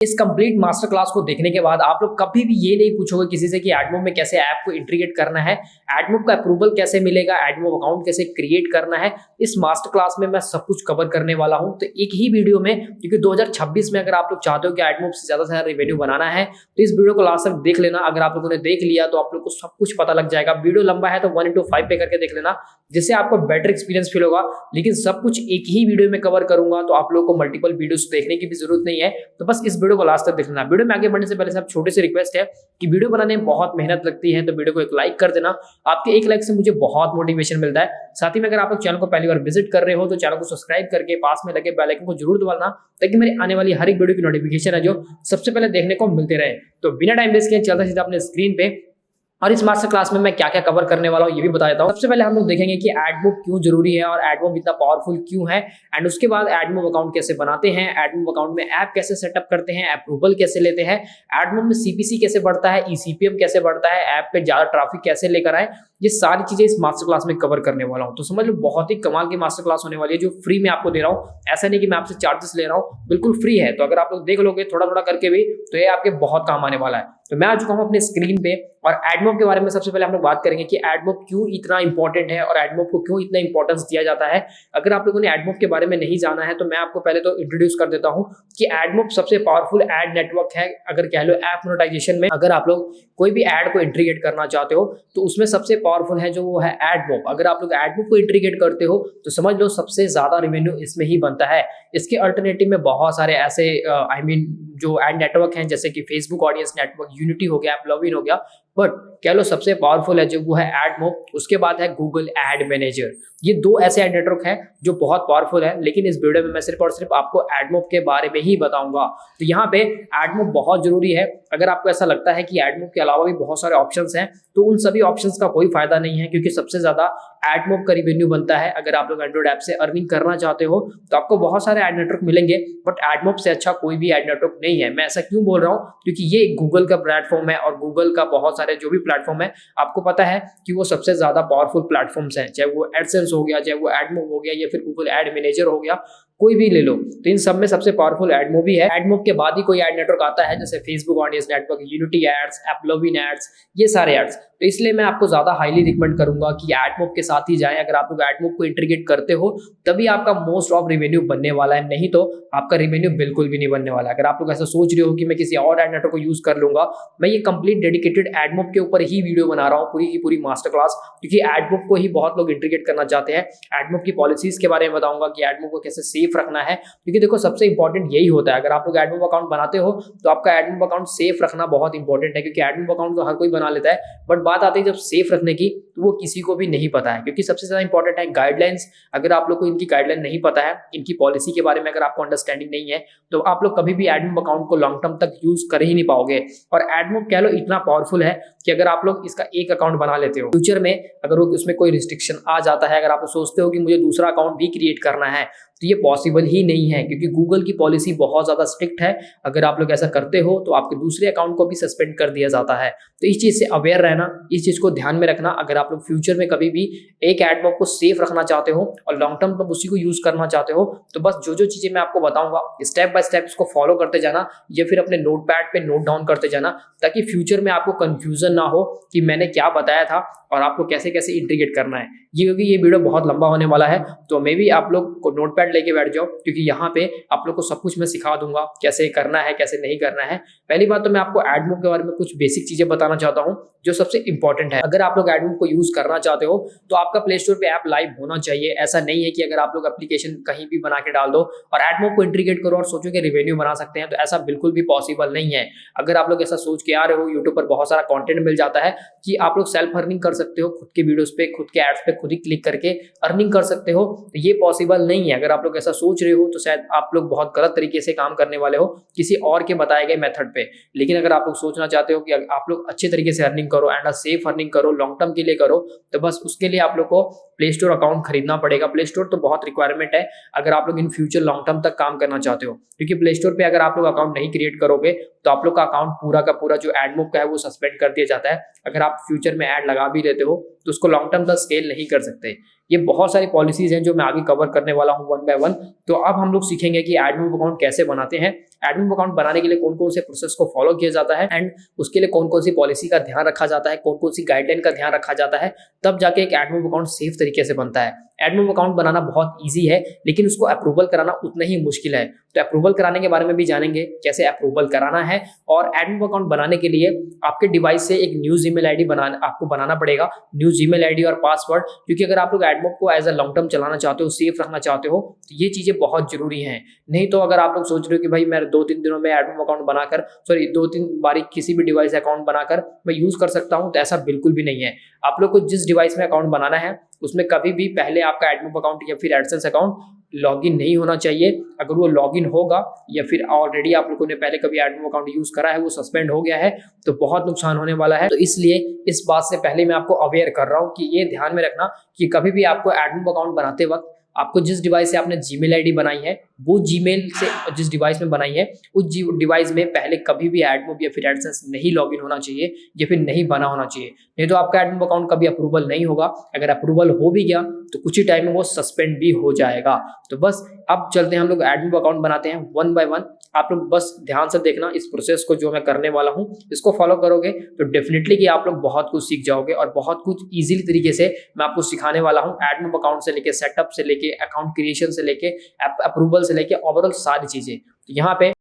इस complete master class को देखने के बाद आप लोग कभी भी ये नहीं पूछोगे किसी से कि एडमोब में कैसे ऐप को इंटीग्रेट करना है, एडमोब का अप्रूवल कैसे मिलेगा, एडमोब अकाउंट कैसे क्रिएट करना है। इस मास्टर क्लास में मैं सब कुछ कवर करने वाला हूं, तो एक ही वीडियो में, क्योंकि 2026 में अगर आप लोग चाहते हो कि एडमोब से ज्यादा रेवेन्यू बनाना है तो इस वीडियो को लास्ट तक देख लेना। अगर आप लोगों ने देख लिया तो आप लोग को सब कुछ पता लग जाएगा। वीडियो लंबा है तो 1:5 पे करके देख लेना, जिससे आपको बेटर एक्सपीरियंस फील होगा। लेकिन सब कुछ एक ही वीडियो में कवर करूंगा तो आप लोग को मल्टीपल वीडियोस देखने की भी जरूरत नहीं है, तो बस इस वीडियो को लास्ट तक देखना। वीडियो में आगे बढ़ने से पहले सब छोटी सी रिक्वेस्ट है कि वीडियो बनाने में बहुत मेहनत लगती है, तो वीडियो को एक लाइक कर देना। आपके एक लाइक से मुझे बहुत मोटिवेशन मिलता है। साथ ही में अगर आप लोग चैनल को पहली बार विजिट कर रहे हो तो चैनल को सब्सक्राइब करके पास में लगे बेल आइकन को जरूर दबाना, ताकि मेरे आने वाली हर एक वीडियो की नोटिफिकेशन है जो सबसे पहले देखने को मिलते रहे। तो बिना टाइम वेस्ट किए चलता सीधा अपने स्क्रीन पे, और इस मास्टर क्लास में मैं क्या क्या कवर करने वाला हूँ ये भी बता देता हूँ। सबसे पहले हम लोग देखेंगे कि एडमोब क्यों जरूरी है और एडमोब इतना पावरफुल क्यों है, एंड उसके बाद एडमोब अकाउंट कैसे बनाते हैं, एडमोब अकाउंट में ऐप कैसे सेटअप करते हैं, अप्रूवल कैसे लेते हैं, एडमोब में सीपीसी कैसे बढ़ता है, ईसीपीएम कैसे बढ़ता है, ऐप पे ज्यादा ट्रैफिक कैसे लेकर आए, ये सारी चीजें इस मास्टर क्लास में कवर करने वाला हूँ। तो समझ लो बहुत ही कमाल की मास्टर क्लास होने वाली है, जो फ्री में आपको दे रहा हूँ। ऐसा नहीं कि मैं आपसे चार्जेस ले रहा हूँ, बिल्कुल फ्री है। तो अगर आप लोग देख लोगे थोड़ा थोड़ा करके भी तो ये आपके बहुत काम आने वाला है। तो मैं आ चुका हूँ अपने स्क्रीन पे, और एडमोब के बारे में सबसे पहले हम लोग बात करेंगे कि एडमोब क्यों इतना इंपॉर्टेंट है और एडमोब को क्यों इतना इंपॉर्टेंस दिया जाता है। अगर आप लोगों ने एडमोब के बारे में नहीं जाना है तो मैं आपको पहले तो इंट्रोड्यूस कर देता हूँ कि एडमोब सबसे पावरफुल एड नेटवर्क है, अगर कह लो ऐप मोनेटाइजेशन में। अगर आप लोग कोई भी एड को इंटीग्रेट करना चाहते हो तो उसमें सबसे पावरफुल है जो वो है एडमोब। अगर आप लोग एडमोब को इंटीग्रेट करते हो तो समझ लो सबसे ज्यादा रेवेन्यू इसमें ही बनता है। इसके अल्टरनेटिव में बहुत सारे ऐसे जो एड नेटवर्क हैं, जैसे कि फेसबुक ऑडियंस नेटवर्क, यूनिटी हो गया, एप्लविन हो गया, बट कह लो सबसे पावरफुल है जो वो है एडमोब। उसके बाद है गूगल एड मैनेजर। ये दो ऐसे एड नेटवर्क हैं जो बहुत पावरफुल है, लेकिन इस वीडियो में मैं सिर्फ और सिर्फ आपको एडमोब के बारे में ही बताऊंगा। तो यहाँ पे एडमोब बहुत जरूरी है। अगर आपको ऐसा लगता है कि एडमोब के अलावा भी बहुत सारे ऑप्शंस हैं तो उन सभी ऑप्शंस का कोई फायदा नहीं है, क्योंकि सबसे ज्यादा एडमोब का रेवेन्यू बनता है। अगर आप लोग एंड्रॉइड ऐप से अर्निंग करना चाहते हो तो आपको बहुत सारे एड नेटवर्क मिलेंगे, बट एडमोब से अच्छा कोई भी एड नेटवर्क नहीं है। मैं ऐसा क्यों बोल रहा हूँ, क्योंकि ये गूगल का प्लेटफॉर्म है, और गूगल का बहुत सारे जो भी प्लेटफॉर्म है आपको पता है कि वो सबसे ज्यादा पावरफुल प्लेटफॉर्म्स हैं। चाहे वो एडसेंस हो गया, चाहे वो एडमोब हो गया, या फिर गूगल एड मैनेजर हो गया, कोई भी ले लो, तो इन सब में सबसे पावरफुल एडमोब ही है। एडमोब के बाद ही कोई एड नेटवर्क आता है, जैसे Facebook audience network, Unity ads, AppLovin ads, ये सारे एड्स। तो इसलिए मैं आपको ज्यादा हाईली रिकमेंड करूंगा कि एडमोब के साथ ही जाएं। अगर आप लोग एडमोब को इंटीग्रेट करते हो तभी आपका मोस्ट ऑफ रेवेन्यू बनने वाला है, नहीं तो आपका रेवेन्यू बिल्कुल भी नहीं बनने वाला है। अगर आप लोग ऐसा सोच रहे हो कि मैं किसी और एड नेटवर्क को यूज कर लूंगा, मैं ये कंप्लीट डेडिकेटेड एडमोब के ऊपर ही वीडियो बना रहा हूँ, पूरी की पूरी मास्टर क्लास, क्योंकि एडमोब को ही बहुत लोग इंटीग्रेट करना चाहते हैं। एडमोब की पॉलिसीज के बारे में बताऊंगा कि एडमोब को कैसे सेफ रखना है, क्योंकि देखो सबसे इंपॉर्टेंट यही होता है। अगर आप लोग एडमोब अकाउंट बनाते हो तो आपका एडमोब अकाउंट सेफ रखना बहुत इंपॉर्टेंट है, क्योंकि एडमोब अकाउंट तो हर कोई बना लेता है, बट बात आती है जब सेफ रखने की तो वो किसी को भी नहीं पता है। क्योंकि सबसे ज्यादा इंपॉर्टेंट है गाइडलाइंस। अगर आप लोग को इनकी गाइडलाइन नहीं पता है, इनकी पॉलिसी के बारे में अगर आपको अंडरस्टैंडिंग नहीं है, तो आप लोग कभी भी एडमोब अकाउंट को लॉन्ग टर्म तक यूज कर ही नहीं पाओगे। और एडमोब कह लो इतना पावरफुल है कि अगर आप लोग इसका एक अकाउंट बना लेते हो, फ्यूचर में अगर उसमें कोई रिस्ट्रिक्शन आ जाता है, अगर आप सोचते हो कि मुझे दूसरा अकाउंट भी क्रिएट करना है, तो ये पॉसिबल ही नहीं है, क्योंकि गूगल की पॉलिसी बहुत ज्यादा स्ट्रिक्ट है। अगर आप लोग ऐसा करते हो तो आपके दूसरे अकाउंट को भी सस्पेंड कर दिया जाता है। तो इस चीज से अवेयर रहना, इस चीज को ध्यान में रखना। अगर आप लोग फ्यूचर में कभी भी एक एडमोब को सेफ रखना चाहते हो और लॉन्ग टर्म तक उसी को यूज करना चाहते हो, तो बस जो जो चीजें मैं आपको बताऊंगा स्टेप बाय स्टेप इसको फॉलो करते जाना, या फिर अपने नोटपैड पे नोट डाउन करते जाना, ताकि फ्यूचर में आपको कंफ्यूजन ना हो कि मैंने क्या बताया था और आपको कैसे कैसे इंटीग्रेट करना है। क्योंकि ये वीडियो बहुत लंबा होने वाला है, तो मे भी आप लोग को नोटपैड लेके बैठ जाओ, क्योंकि यहाँ पे आप लोग को सब कुछ मैं सिखा दूंगा, कैसे करना है कैसे नहीं करना है। पहली बात तो मैं आपको एडमोब के बारे में कुछ बेसिक चीजें बताना चाहता हूँ जो सबसे इंपॉर्टेंट है। अगर आप लोग एडमोब को यूज करना चाहते हो तो आपका प्ले स्टोर पे ऐप लाइव होना चाहिए। ऐसा नहीं है कि अगर आप लोग एप्लीकेशन कहीं भी बना के डाल दो और एडमोब को इंटीग्रेट करो और सोचो कि रेवेन्यू बना सकते हैं, तो ऐसा बिल्कुल भी पॉसिबल नहीं है। अगर आप लोग ऐसा सोच के आ रहे हो, यूट्यूब पर बहुत सारा कंटेंट मिल जाता है कि आप लोग सेल्फ अर्निंग कर सकते हो, खुद के वीडियोस पे, खुद के एड्स पे खुद ही क्लिक करके अर्निंग कर सकते हो, तो ये पॉसिबल नहीं है। अगर आप लोग ऐसा सोच रहे हो तो शायद आप लोग बहुत गलत तरीके से काम करने वाले हो किसी और के बताए गए मेथड पे। लेकिन अगर आप लोग सोचना चाहते हो कि आप लोग अच्छे तरीके से अर्निंग करो एंड सेफ अर्निंग करो, लॉन्ग टर्म के लिए करो, तो बस उसके लिए आप लोग को प्ले स्टोर अकाउंट खरीदना पड़ेगा। प्ले स्टोर तो बहुत रिक्वायरमेंट है अगर आप लोग इन फ्यूचर लॉन्ग टर्म तक काम करना चाहते हो, क्योंकि प्ले स्टोर पे अगर आप लोग अकाउंट नहीं क्रिएट करोगे तो आप लोग का अकाउंट पूरा का पूरा जो एडमोब का है वो सस्पेंड कर दिया जाता है। अगर आप फ्यूचर में ऐड लगा भी लेते हो तो उसको लॉन्ग टर्म तक स्केल नहीं कर सकते। ये बहुत सारी पॉलिसीज हैं जो मैं आगे कवर करने वाला हूँ वन बाय वन। तो अब हम लोग सीखेंगे कि एडमोब अकाउंट कैसे बनाते हैं, एडमोब अकाउंट बनाने के लिए कौन कौन से प्रोसेस को फॉलो किया जाता है एंड उसके लिए कौन कौन सी पॉलिसी का ध्यान रखा जाता है, कौन कौन सी गाइडलाइन का ध्यान रखा जाता है, तब जाके एक एडमोब अकाउंट सेफ तरीके से बनता है। एडमोब अकाउंट बनाना बहुत ईजी है, लेकिन उसको अप्रूवल कराना उतना ही मुश्किल है। तो अप्रूवल कराने के बारे में भी जानेंगे, कैसे अप्रूवल कराना है। और एडमोब अकाउंट बनाने के लिए आपके डिवाइस से एक न्यू जीमेल आईडी आपको बनाना पड़ेगा, न्यू जीमेल आईडी और पासवर्ड। क्योंकि अगर आप लोग एडमोब को एज अ लॉन्ग टर्म चलाना चाहते हो, सेफ रखना चाहते हो, तो ये चीजें बहुत जरूरी हैं। नहीं तो अगर आप लोग सोच रहे हो कि भाई मैं 2-3 दिनों में एडमोब अकाउंट बनाकर, 2-3 बारी किसी भी डिवाइस अकाउंट बनाकर मैं यूज कर सकता हूं, तो ऐसा बिल्कुल भी नहीं है। आप लोग को जिस डिवाइस में अकाउंट बनाना है उसमें कभी भी पहले आपका एडमोब अकाउंट या फिर एडसेंस अकाउंट लॉगिन नहीं होना चाहिए। अगर वो लॉगिन होगा या फिर ऑलरेडी आप लोगों ने पहले कभी एडमोब अकाउंट यूज करा है, वो सस्पेंड हो गया है, तो बहुत नुकसान होने वाला है। तो इसलिए इस बात से पहले मैं आपको अवेयर कर रहा हूँ कि ये ध्यान में रखना कि कभी भी आपको एडमोब अकाउंट बनाते वक्त आपको जिस डिवाइस से आपने जीमेल आईडी बनाई है, वो जीमेल से जिस डिवाइस में बनाई है उस डिवाइस में पहले कभी भी एडमोब या फिर एडसेंस नहीं लॉगिन होना चाहिए या फिर नहीं बना होना चाहिए। नहीं तो आपका एडमोब अकाउंट कभी अप्रूवल नहीं होगा। अगर अप्रूवल हो भी गया तो कुछ ही टाइम में वो सस्पेंड भी हो जाएगा। तो बस अब चलते हैं हम लोग एडमोब अकाउंट बनाते हैं वन बाय वन। आप लोग बस ध्यान से देखना इस प्रोसेस को जो मैं करने वाला हूँ, इसको फॉलो करोगे तो डेफिनेटली कि आप लोग बहुत कुछ सीख जाओगे और बहुत कुछ इजीली तरीके से मैं आपको सिखाने वाला हूँ। एडमोब अकाउंट से लेके सेटअप से लेके अकाउंट क्रिएशन से लेके अप्रूवल से लेके ओवरऑल सारी चीजें। तो यहाँ पे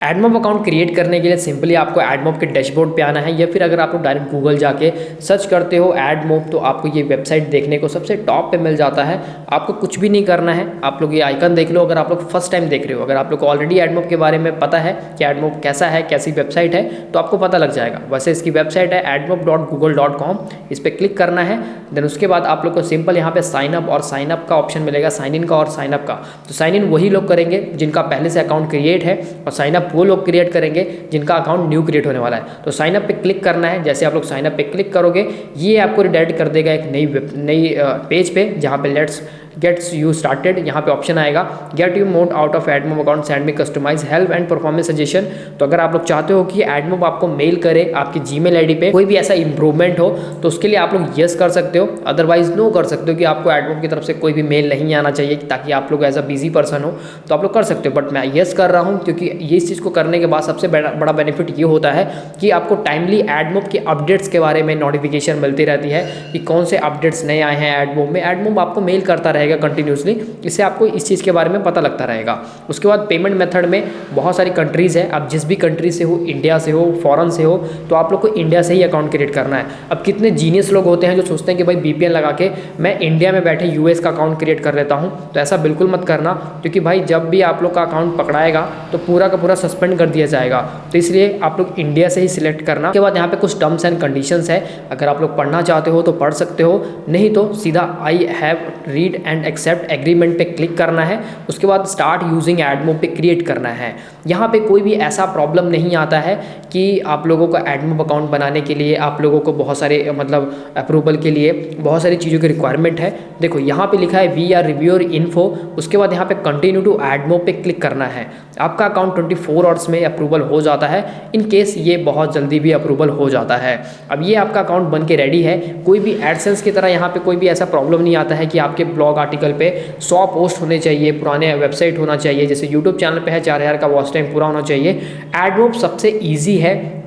एडमोब अकाउंट क्रिएट करने के लिए सिंपली आपको एडमोब के डैशबोर्ड पे आना है, या फिर अगर आप लोग डायरेक्ट गूगल जाके सर्च करते हो एडमोब तो आपको ये वेबसाइट देखने को सबसे टॉप पे मिल जाता है। आपको कुछ भी नहीं करना है, आप लोग ये आइकन देख लो। अगर आप लोग फर्स्ट टाइम देख रहे हो, अगर आप लोग को ऑलरेडी एडमोब के बारे में पता है कि एडमोब कैसा है, कैसी वेबसाइट है, तो आपको पता लग जाएगा। वैसे इसकी वेबसाइट है admob.google.com, इस पर क्लिक करना है। देन उसके बाद आप लोग को सिंपल यहाँ पे साइन अप और साइन अप का ऑप्शन मिलेगा, साइन इन का और साइन अप का। तो साइन इन वही लोग करेंगे जिनका पहले से अकाउंट क्रिएट है, और साइन अप वो लोग क्रिएट करेंगे जिनका अकाउंट न्यू क्रिएट होने वाला है। तो साइन अप पे क्लिक करना है। जैसे आप लोग साइन अप पे क्लिक करोगे, ये आपको रिडायरेक्ट कर देगा एक नई पेज पे, जहाँ पे लेट्स गेट्स यू स्टार्टेड, यहाँ पे ऑप्शन आएगा get you mode out of AdMob account, send me customize help and performance suggestion. तो अगर आप लोग चाहते हो कि एडमोब आपको मेल करे आपकी जीमेल आईडी पे कोई भी ऐसा इंप्रूवमेंट हो, तो उसके लिए आप लोग यस कर सकते हो, अदरवाइज नो कर सकते हो कि आपको एडमोब की तरफ से कोई भी मेल नहीं आना चाहिए, ताकि आप लोग एज अ बिजी पर्सन हो तो आप लोग कर सकते हो। बट मैं यस कर रहा हूँ, क्योंकि ये इस चीज़ को करने के बाद सबसे बड़ा बेनिफिट ये होता है कि आपको टाइमली एडमोब के अपडेट्स के बारे में नोटिफिकेशन मिलती रहती है कि कौन से अपडेट्स नए आए हैं एडमोब में। एडमोब आपको मेल करता रहेगा कंटिन्यूसली, इससे आपको इस चीज़ के बारे में पता लगता रहेगा। उसके बाद पेमेंट मेथड में बहुत सारी कंट्रीज़ है। आप जिस भी कंट्री से हो, इंडिया से हो, फॉरेन से हो, तो आप लोग को इंडिया से ही अकाउंट क्रिएट करना है। अब कितने जीनियस लोग होते हैं जो सोचते हैं कि भाई VPN लगा के मैं इंडिया में बैठे US का अकाउंट क्रिएट कर लेता हूँ, तो ऐसा बिल्कुल मत करना, क्योंकि भाई जब भी आप लोग का अकाउंट पकड़ाएगा तो पूरा का पूरा सस्पेंड कर दिया जाएगा। तो इसलिए आप लोग इंडिया से ही सिलेक्ट करना। उसके बाद यहाँ पे कुछ टर्म्स एंड कंडीशंस है, अगर आप लोग पढ़ना चाहते हो तो पढ़ सकते हो, नहीं तो सीधा I have read and accept agreement पे क्लिक करना है। उसके बाद स्टार्ट यूजिंग एडमोब पे क्रिएट करना है। यहाँ पे कोई भी ऐसा प्रॉब्लम नहीं आता है कि आप लोगों को एडमोब अकाउंट बनाने के लिए आप लोगों को बहुत सारे अप्रूवल के लिए बहुत सारी चीज़ों की रिक्वायरमेंट है। देखो यहाँ पे लिखा है वी आर रिव्यूअर इन्फो, उसके बाद यहाँ पे कंटिन्यू टू एडमोब पे क्लिक करना है। आपका अकाउंट 24 आवर्स में अप्रूवल हो जाता है, इन केस ये बहुत जल्दी भी अप्रूवल हो जाता है। अब ये आपका अकाउंट बन के रेडी है। कोई भी एडसेंस की तरह यहाँ पे कोई भी ऐसा प्रॉब्लम नहीं आता है कि आपके ब्लॉग आर्टिकल पे 100 पोस्ट होने चाहिए, पुराने वेबसाइट होना चाहिए, जैसे यूट्यूब चैनल पे है 4000 का वॉच टाइम पूरा होना चाहिए। एडमोब सबसे ईजी है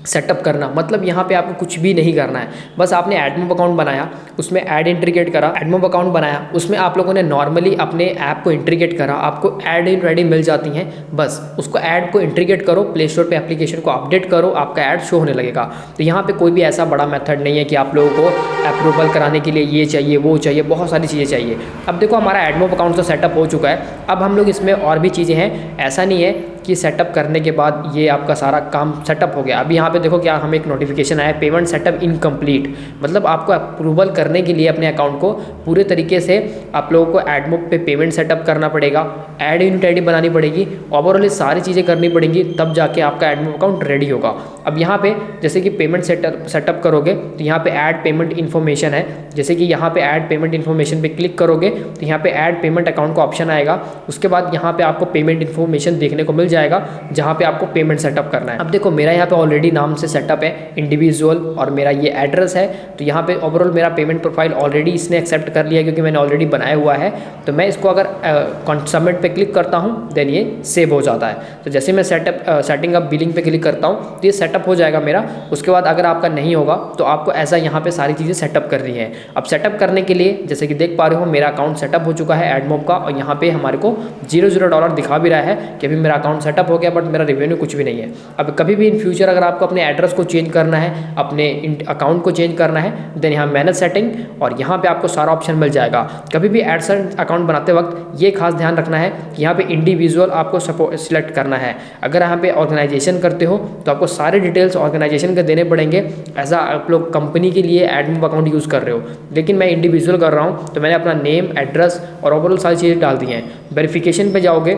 सेटअप करना, मतलब यहाँ पे आपको कुछ भी नहीं करना है। बस आपने एडमोब अकाउंट बनाया, उसमें ऐड इंट्रीगेट करा, एडमोब अकाउंट बनाया, उसमें आप लोगों ने नॉर्मली अपने ऐप को इंट्रीगेट करा, आपको ऐड इन रेडी मिल जाती हैं। बस उसको ऐड को इंट्रीगेट करो, प्ले स्टोर पे एप्लीकेशन को अपडेट करो, आपका ऐड शो होने लगेगा। तो यहाँ पे कोई भी ऐसा बड़ा मेथड नहीं है कि आप लोगों को अप्रूवल कराने के लिए ये चाहिए वो चाहिए, बहुत सारी चीज़ें चाहिए। अब देखो हमारा एडमोब अकाउंट तो सेटअप हो चुका है, अब हम लोग इसमें और भी चीज़ें हैं। ऐसा नहीं है कि सेटअप करने के बाद ये आपका सारा काम सेटअप हो गया। अभी यहाँ पे देखो क्या हमें एक नोटिफिकेशन आया, पेमेंट सेटअप इनकम्प्लीट, मतलब आपको अप्रूवल करने के लिए अपने अकाउंट को पूरे तरीके से आप लोगों को एडमोब पे पेमेंट सेटअप करना पड़ेगा, ऐड यूनिट आईडी बनानी पड़ेगी, ओवरऑल सारी चीज़ें करनी पड़ेंगी, तब जाके आपका एडमोब अकाउंट रेडी होगा। अब यहाँ पे जैसे कि पेमेंट सेटअप करोगे तो यहाँ पे ऐड पेमेंट इन्फॉर्मेशन है, जैसे कि यहाँ पे ऐड पेमेंट इन्फॉर्मेशन पे क्लिक करोगे तो यहाँ पे ऐड पेमेंट अकाउंट का ऑप्शन आएगा। उसके बाद यहाँ पे आपको पेमेंट इन्फॉर्मेशन देखने को मिल जाएगा जहाँ पे आपको पेमेंट सेटअप करना है। अब देखो मेरा यहाँ पे ऑलरेडी नाम से सेटअप है इंडिविजुअल और मेरा ये एड्रेस है, तो यहाँ पे ओवरऑल मेरा पेमेंट प्रोफाइल ऑलरेडी इसने एक्सेप्ट कर लिया क्योंकि मैंने ऑलरेडी बनाया हुआ है। तो मैं इसको अगर सबमिट पे क्लिक करता हूँ देन ये सेव हो जाता है। तो जैसे मैं सेटिंग अप बिलिंग पे क्लिक करता हूँ तो ये सेटअप हो जाएगा मेरा। उसके बाद अगर आपका नहीं होगा तो आपको ऐसा यहाँ पे सारी चीज़ें सेटअप करनी है। अब सेटअप करने के लिए जैसे कि देख पा रहे हो मेरा अकाउंट सेटअप हो चुका है एडमोब का, और यहाँ पे हमारे को $0 दिखा भी रहा है कि अभी मेरा अकाउंट सेटअप हो गया, बट मेरा रेवेन्यू कुछ भी नहीं है। अब कभी भी इन फ्यूचर अगर आपको अपने एड्रेस को चेंज करना है, अपने अकाउंट को चेंज करना है, देन यहाँ मैनेज सेटिंग और यहाँ पे आपको सारा ऑप्शन मिल जाएगा। कभी भी एडसेंस अकाउंट बनाते वक्त ये खास ध्यान रखना है कि यहाँ पे इंडिविजुअल आपको सिलेक्ट करना है। अगर यहाँ पे ऑर्गेनाइजेशन करते हो तो आपको सारे डिटेल्स ऑर्गेनाइजेशन के देने पड़ेंगे, ऐसा आप लोग कंपनी के लिए एडमोब अकाउंट यूज़ कर रहे हो। लेकिन मैं इंडिविजुअल कर रहा हूँ तो मैंने अपना नेम, एड्रेस और ओवरऑल सारी चीज़ें डाल दी हैं। वेरिफिकेशन पे जाओगे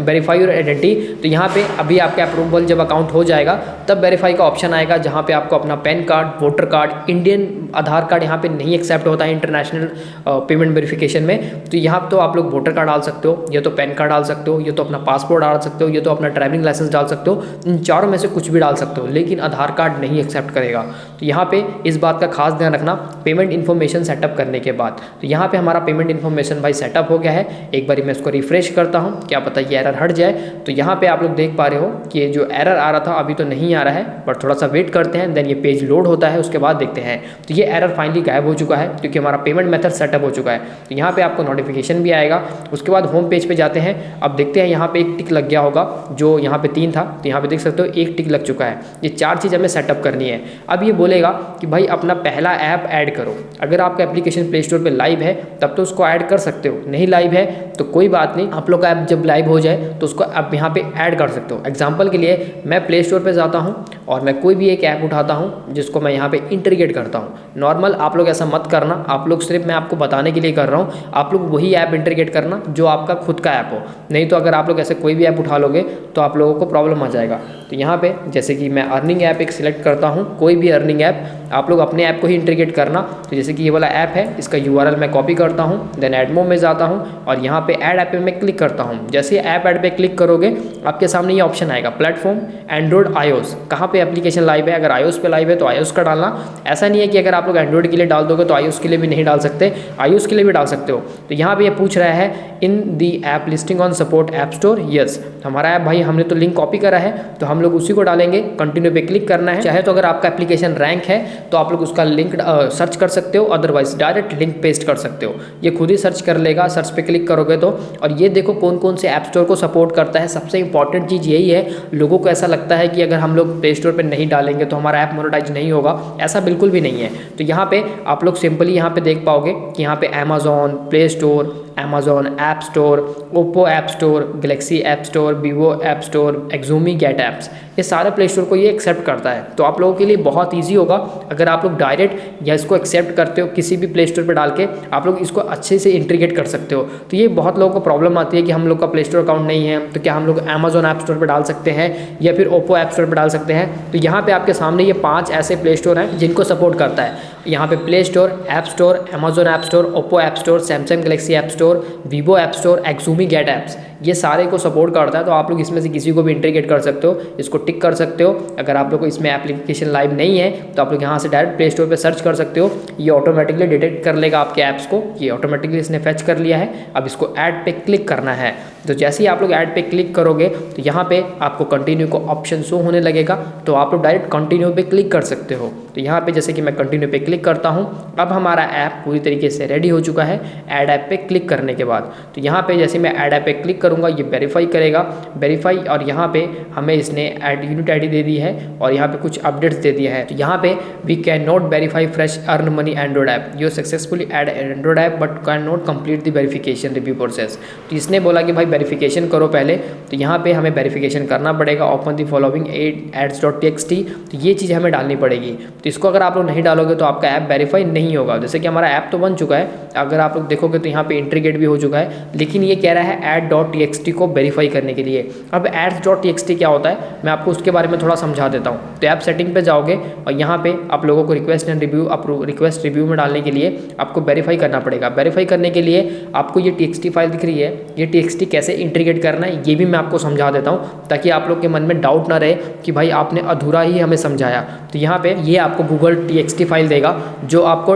वेरीफाई योर आइडेंटिटी, तो यहाँ पे अभी आपका अप्रूवल जब अकाउंट हो जाएगा तब वेरीफाई का ऑप्शन आएगा जहाँ पे आपको अपना PAN card, voter card, Indian Aadhaar card यहाँ पे नहीं एक्सेप्ट होता है इंटरनेशनल पेमेंट वेरिफिकेशन में। तो यहाँ तो आप लोग वोटर कार्ड डाल सकते हो, या तो पैन कार्ड डाल सकते हो, या तो अपना पासपोर्ट डाल सकते हो, या तो अपना ड्राइविंग लाइसेंस डाल सकते हो। इन चारों में से कुछ भी डाल सकते हो, लेकिन आधार कार्ड नहीं एक्सेप्ट करेगा। तो यहाँ पे इस बात का खास ध्यान रखना पेमेंट इन्फॉर्मेशन सेटअप करने के बाद। तो यहाँ पे हमारा पेमेंट इन्फॉर्मेशन भाई सेटअप हो गया है। एक बार मैं इसको रिफ्रेश करता हूँ, क्या पता ये एरर हट जाए। तो यहाँ पे आप लोग देख पा रहे हो कि ये जो एरर आ रहा था अभी तो नहीं आ रहा है, बट थोड़ा सा वेट करते हैं, देन ये पेज लोड होता है, उसके बाद देखते हैं। तो ये एरर फाइनली गायब हो चुका है क्योंकि हमारा पेमेंट मेथड सेटअप हो चुका है। तो यहाँ पे आपको नोटिफिकेशन भी आएगा। उसके बाद होम पेज पे जाते हैं। अब देखते हैं यहाँ पे एक टिक लग गया होगा, जो यहाँ पे 3 था, तो यहाँ पे देख सकते हो एक टिक लग चुका है। ये 4 चीज़ हमें सेटअप करनी है। अब ये बोलेगा कि भाई अपना पहला ऐप ऐड करो। अगर आपका एप्लीकेशन प्ले स्टोर पे लाइव है तब तो उसको ऐड कर सकते हो, नहीं लाइव है तो कोई बात नहीं, आप लोग का ऐप जब लाइव हो जाए तो उसको आप यहाँ पे ऐड कर सकते हो। एग्जांपल के लिए मैं प्ले स्टोर पे जाता हूँ और मैं कोई भी एक ऐप उठाता हूँ जिसको मैं यहाँ पे इंटीग्रेट करता हूँ। नॉर्मल आप लोग ऐसा मत करना, आप लोग सिर्फ मैं आपको बताने के लिए कर रहा हूँ। आप लोग वही ऐप इंटीग्रेट करना जो आपका खुद का ऐप हो, नहीं तो अगर आप लोग ऐसे कोई भी ऐप उठा लोगे तो आप लोगों को प्रॉब्लम आ जाएगा। तो यहाँ पे जैसे कि मैं अर्निंग ऐप एक सिलेक्ट करता हूँ, कोई भी अर्निंग ऐप, आप लोग अपने ऐप को ही इंटीग्रेट करना। तो जैसे कि ये वाला ऐप है, इसका URL मैं कॉपी करता हूँ, देन एडमोब में जाता हूँ और यहाँ पे ऐड ऐप पे मैं क्लिक करता हूँ। जैसे ऐप ऐड पे क्लिक करोगे आपके सामने ये ऑप्शन आएगा प्लेटफॉर्म एंड्रॉइड iOS, कहाँ पे एप्लीकेशन लाइव है। अगर iOS पे लाइव है तो iOS का डालना। ऐसा नहीं है कि अगर आप लोग एंड्रॉइड के लिए डाल दोगे तो iOS के लिए भी नहीं डाल सकते, iOS के लिए भी डाल सकते हो। तो यहाँ पे ये पूछ रहा है in the app listing on support app store, yes. हमारा ऐप भाई हमने तो लिंक कॉपी करा है तो हम लोग उसी को डालेंगे। कंटिन्यू पे क्लिक करना है। चाहे तो अगर आपका एप्लीकेशन रैंक है तो आप लोग उसका लिंक सर्च कर सकते हो, अदरवाइज डायरेक्ट लिंक पेस्ट कर सकते हो। ये खुद ही सर्च कर लेगा, सर्च पे क्लिक करोगे तो। और ये देखो कौन कौन से ऐप स्टोर को सपोर्ट करता है। सबसे इंपॉर्टेंट चीज़ यही है, लोगों को ऐसा लगता है कि अगर हम लोग प्ले स्टोर पर नहीं डालेंगे तो हमारा ऐप मोनेटाइज नहीं होगा। ऐसा बिल्कुल भी नहीं है। तो यहाँ पे आप लोग सिंपली यहाँ पे देख पाओगे कि यहाँ पे Amazon play store, Amazon app store, Oppo app store, Galaxy app store, Vivo app store, Xiaomi get apps, ये सारे प्ले स्टोर को ये एक्सेप्ट करता है। तो आप लोगों के लिए बहुत ईजी होगा अगर आप लोग डायरेक्ट या इसको एक्सेप्ट करते हो किसी भी प्ले स्टोर पर डाल के, आप लोग इसको अच्छे से इंटीग्रेट कर सकते हो। तो ये बहुत लोगों को प्रॉब्लम आती है कि हम लोग का प्ले स्टोर अकाउंट नहीं है तो क्या हम लोग अमेजॉन ऐप स्टोर पर डाल सकते हैं या फिर ओप्पो ऐप स्टोर पर डाल सकते हैं। तो यहाँ पे आपके सामने ये 5 ऐसे प्ले स्टोर हैं जिनको सपोर्ट करता है। यहाँ पे play store, app store, Amazon app store, Oppo app store, Samsung Galaxy app store, Vivo app store, Xiaomi get apps, ये सारे को सपोर्ट करता है। तो आप लोग इसमें से किसी को भी इंटीग्रेट कर सकते हो, इसको टिक कर सकते हो। अगर आप लोग को इसमें एप्लीकेशन लाइव नहीं है तो आप लोग यहाँ से डायरेक्ट प्ले स्टोर पे सर्च कर सकते हो। ये ऑटोमेटिकली डिटेक्ट कर लेगा आपके ऐप्स को, ये ऑटोमेटिकली इसने फैच कर लिया है। अब इसको ऐड पे क्लिक करना है। तो जैसे ही आप लोग ऐड पे क्लिक करोगे तो यहाँ पे आपको कंटिन्यू को ऑप्शन शो होने लगेगा, तो आप लोग डायरेक्ट कंटिन्यू पे क्लिक कर सकते हो। तो यहाँ पे जैसे कि मैं कंटिन्यू पे क्लिक करता हूँ, अब हमारा ऐप पूरी तरीके से रेडी हो चुका है ऐड ऐप पे क्लिक करने के बाद। तो यहाँ पे जैसे मैं ऐड ऐप पे क्लिक करूँगा ये वेरीफाई करेगा, वेरीफाई, और यहाँ पे हमें इसने ऐड यूनिट ID दे दी है और यहाँ पे कुछ अपडेट्स दे दिया है। तो यहाँ पे we can not verify fresh earn money android app, you successfully add android app but can not complete the verification review process. तो इसने बोला कि भाई वेरिफिकेशन करो पहले, तो यहाँ पे हमें वेरिफिकेशन करना पड़ेगा। ओपन दी फॉलोइंग ads.txt, तो ये चीज़ हमें डालनी पड़ेगी। तो इसको अगर आप लोग नहीं डालोगे तो आपका ऐप वेरीफाई नहीं होगा। जैसे कि हमारा ऐप तो बन चुका है, अगर आप लोग देखोगे तो यहाँ पे इंट्री इंट्रीगेट भी हो चुका है, लेकिन ये कह रहा है add.txt को वेरीफाई करने के लिए। अब ads.txt क्या होता है मैं आपको उसके बारे में थोड़ा समझा देता हूँ। तो ऐप सेटिंग पे जाओगे और यहाँ पे आप लोगों को रिक्वेस्ट रिव्यू में डालने के लिए आपको वेरीफाई करना पड़ेगा। वेरीफाई करने के लिए आपको ये txt फाइल दिख रही है, ये txt कैसे इंट्रीगेट करना है ये भी मैं आपको समझा देता हूँ, ताकि आप लोग के मन में डाउट ना रहे कि भाई आपने अधूरा ही हमें समझाया। तो यहाँ पे ये आपको गूगल txt फाइल देगा, जो आपको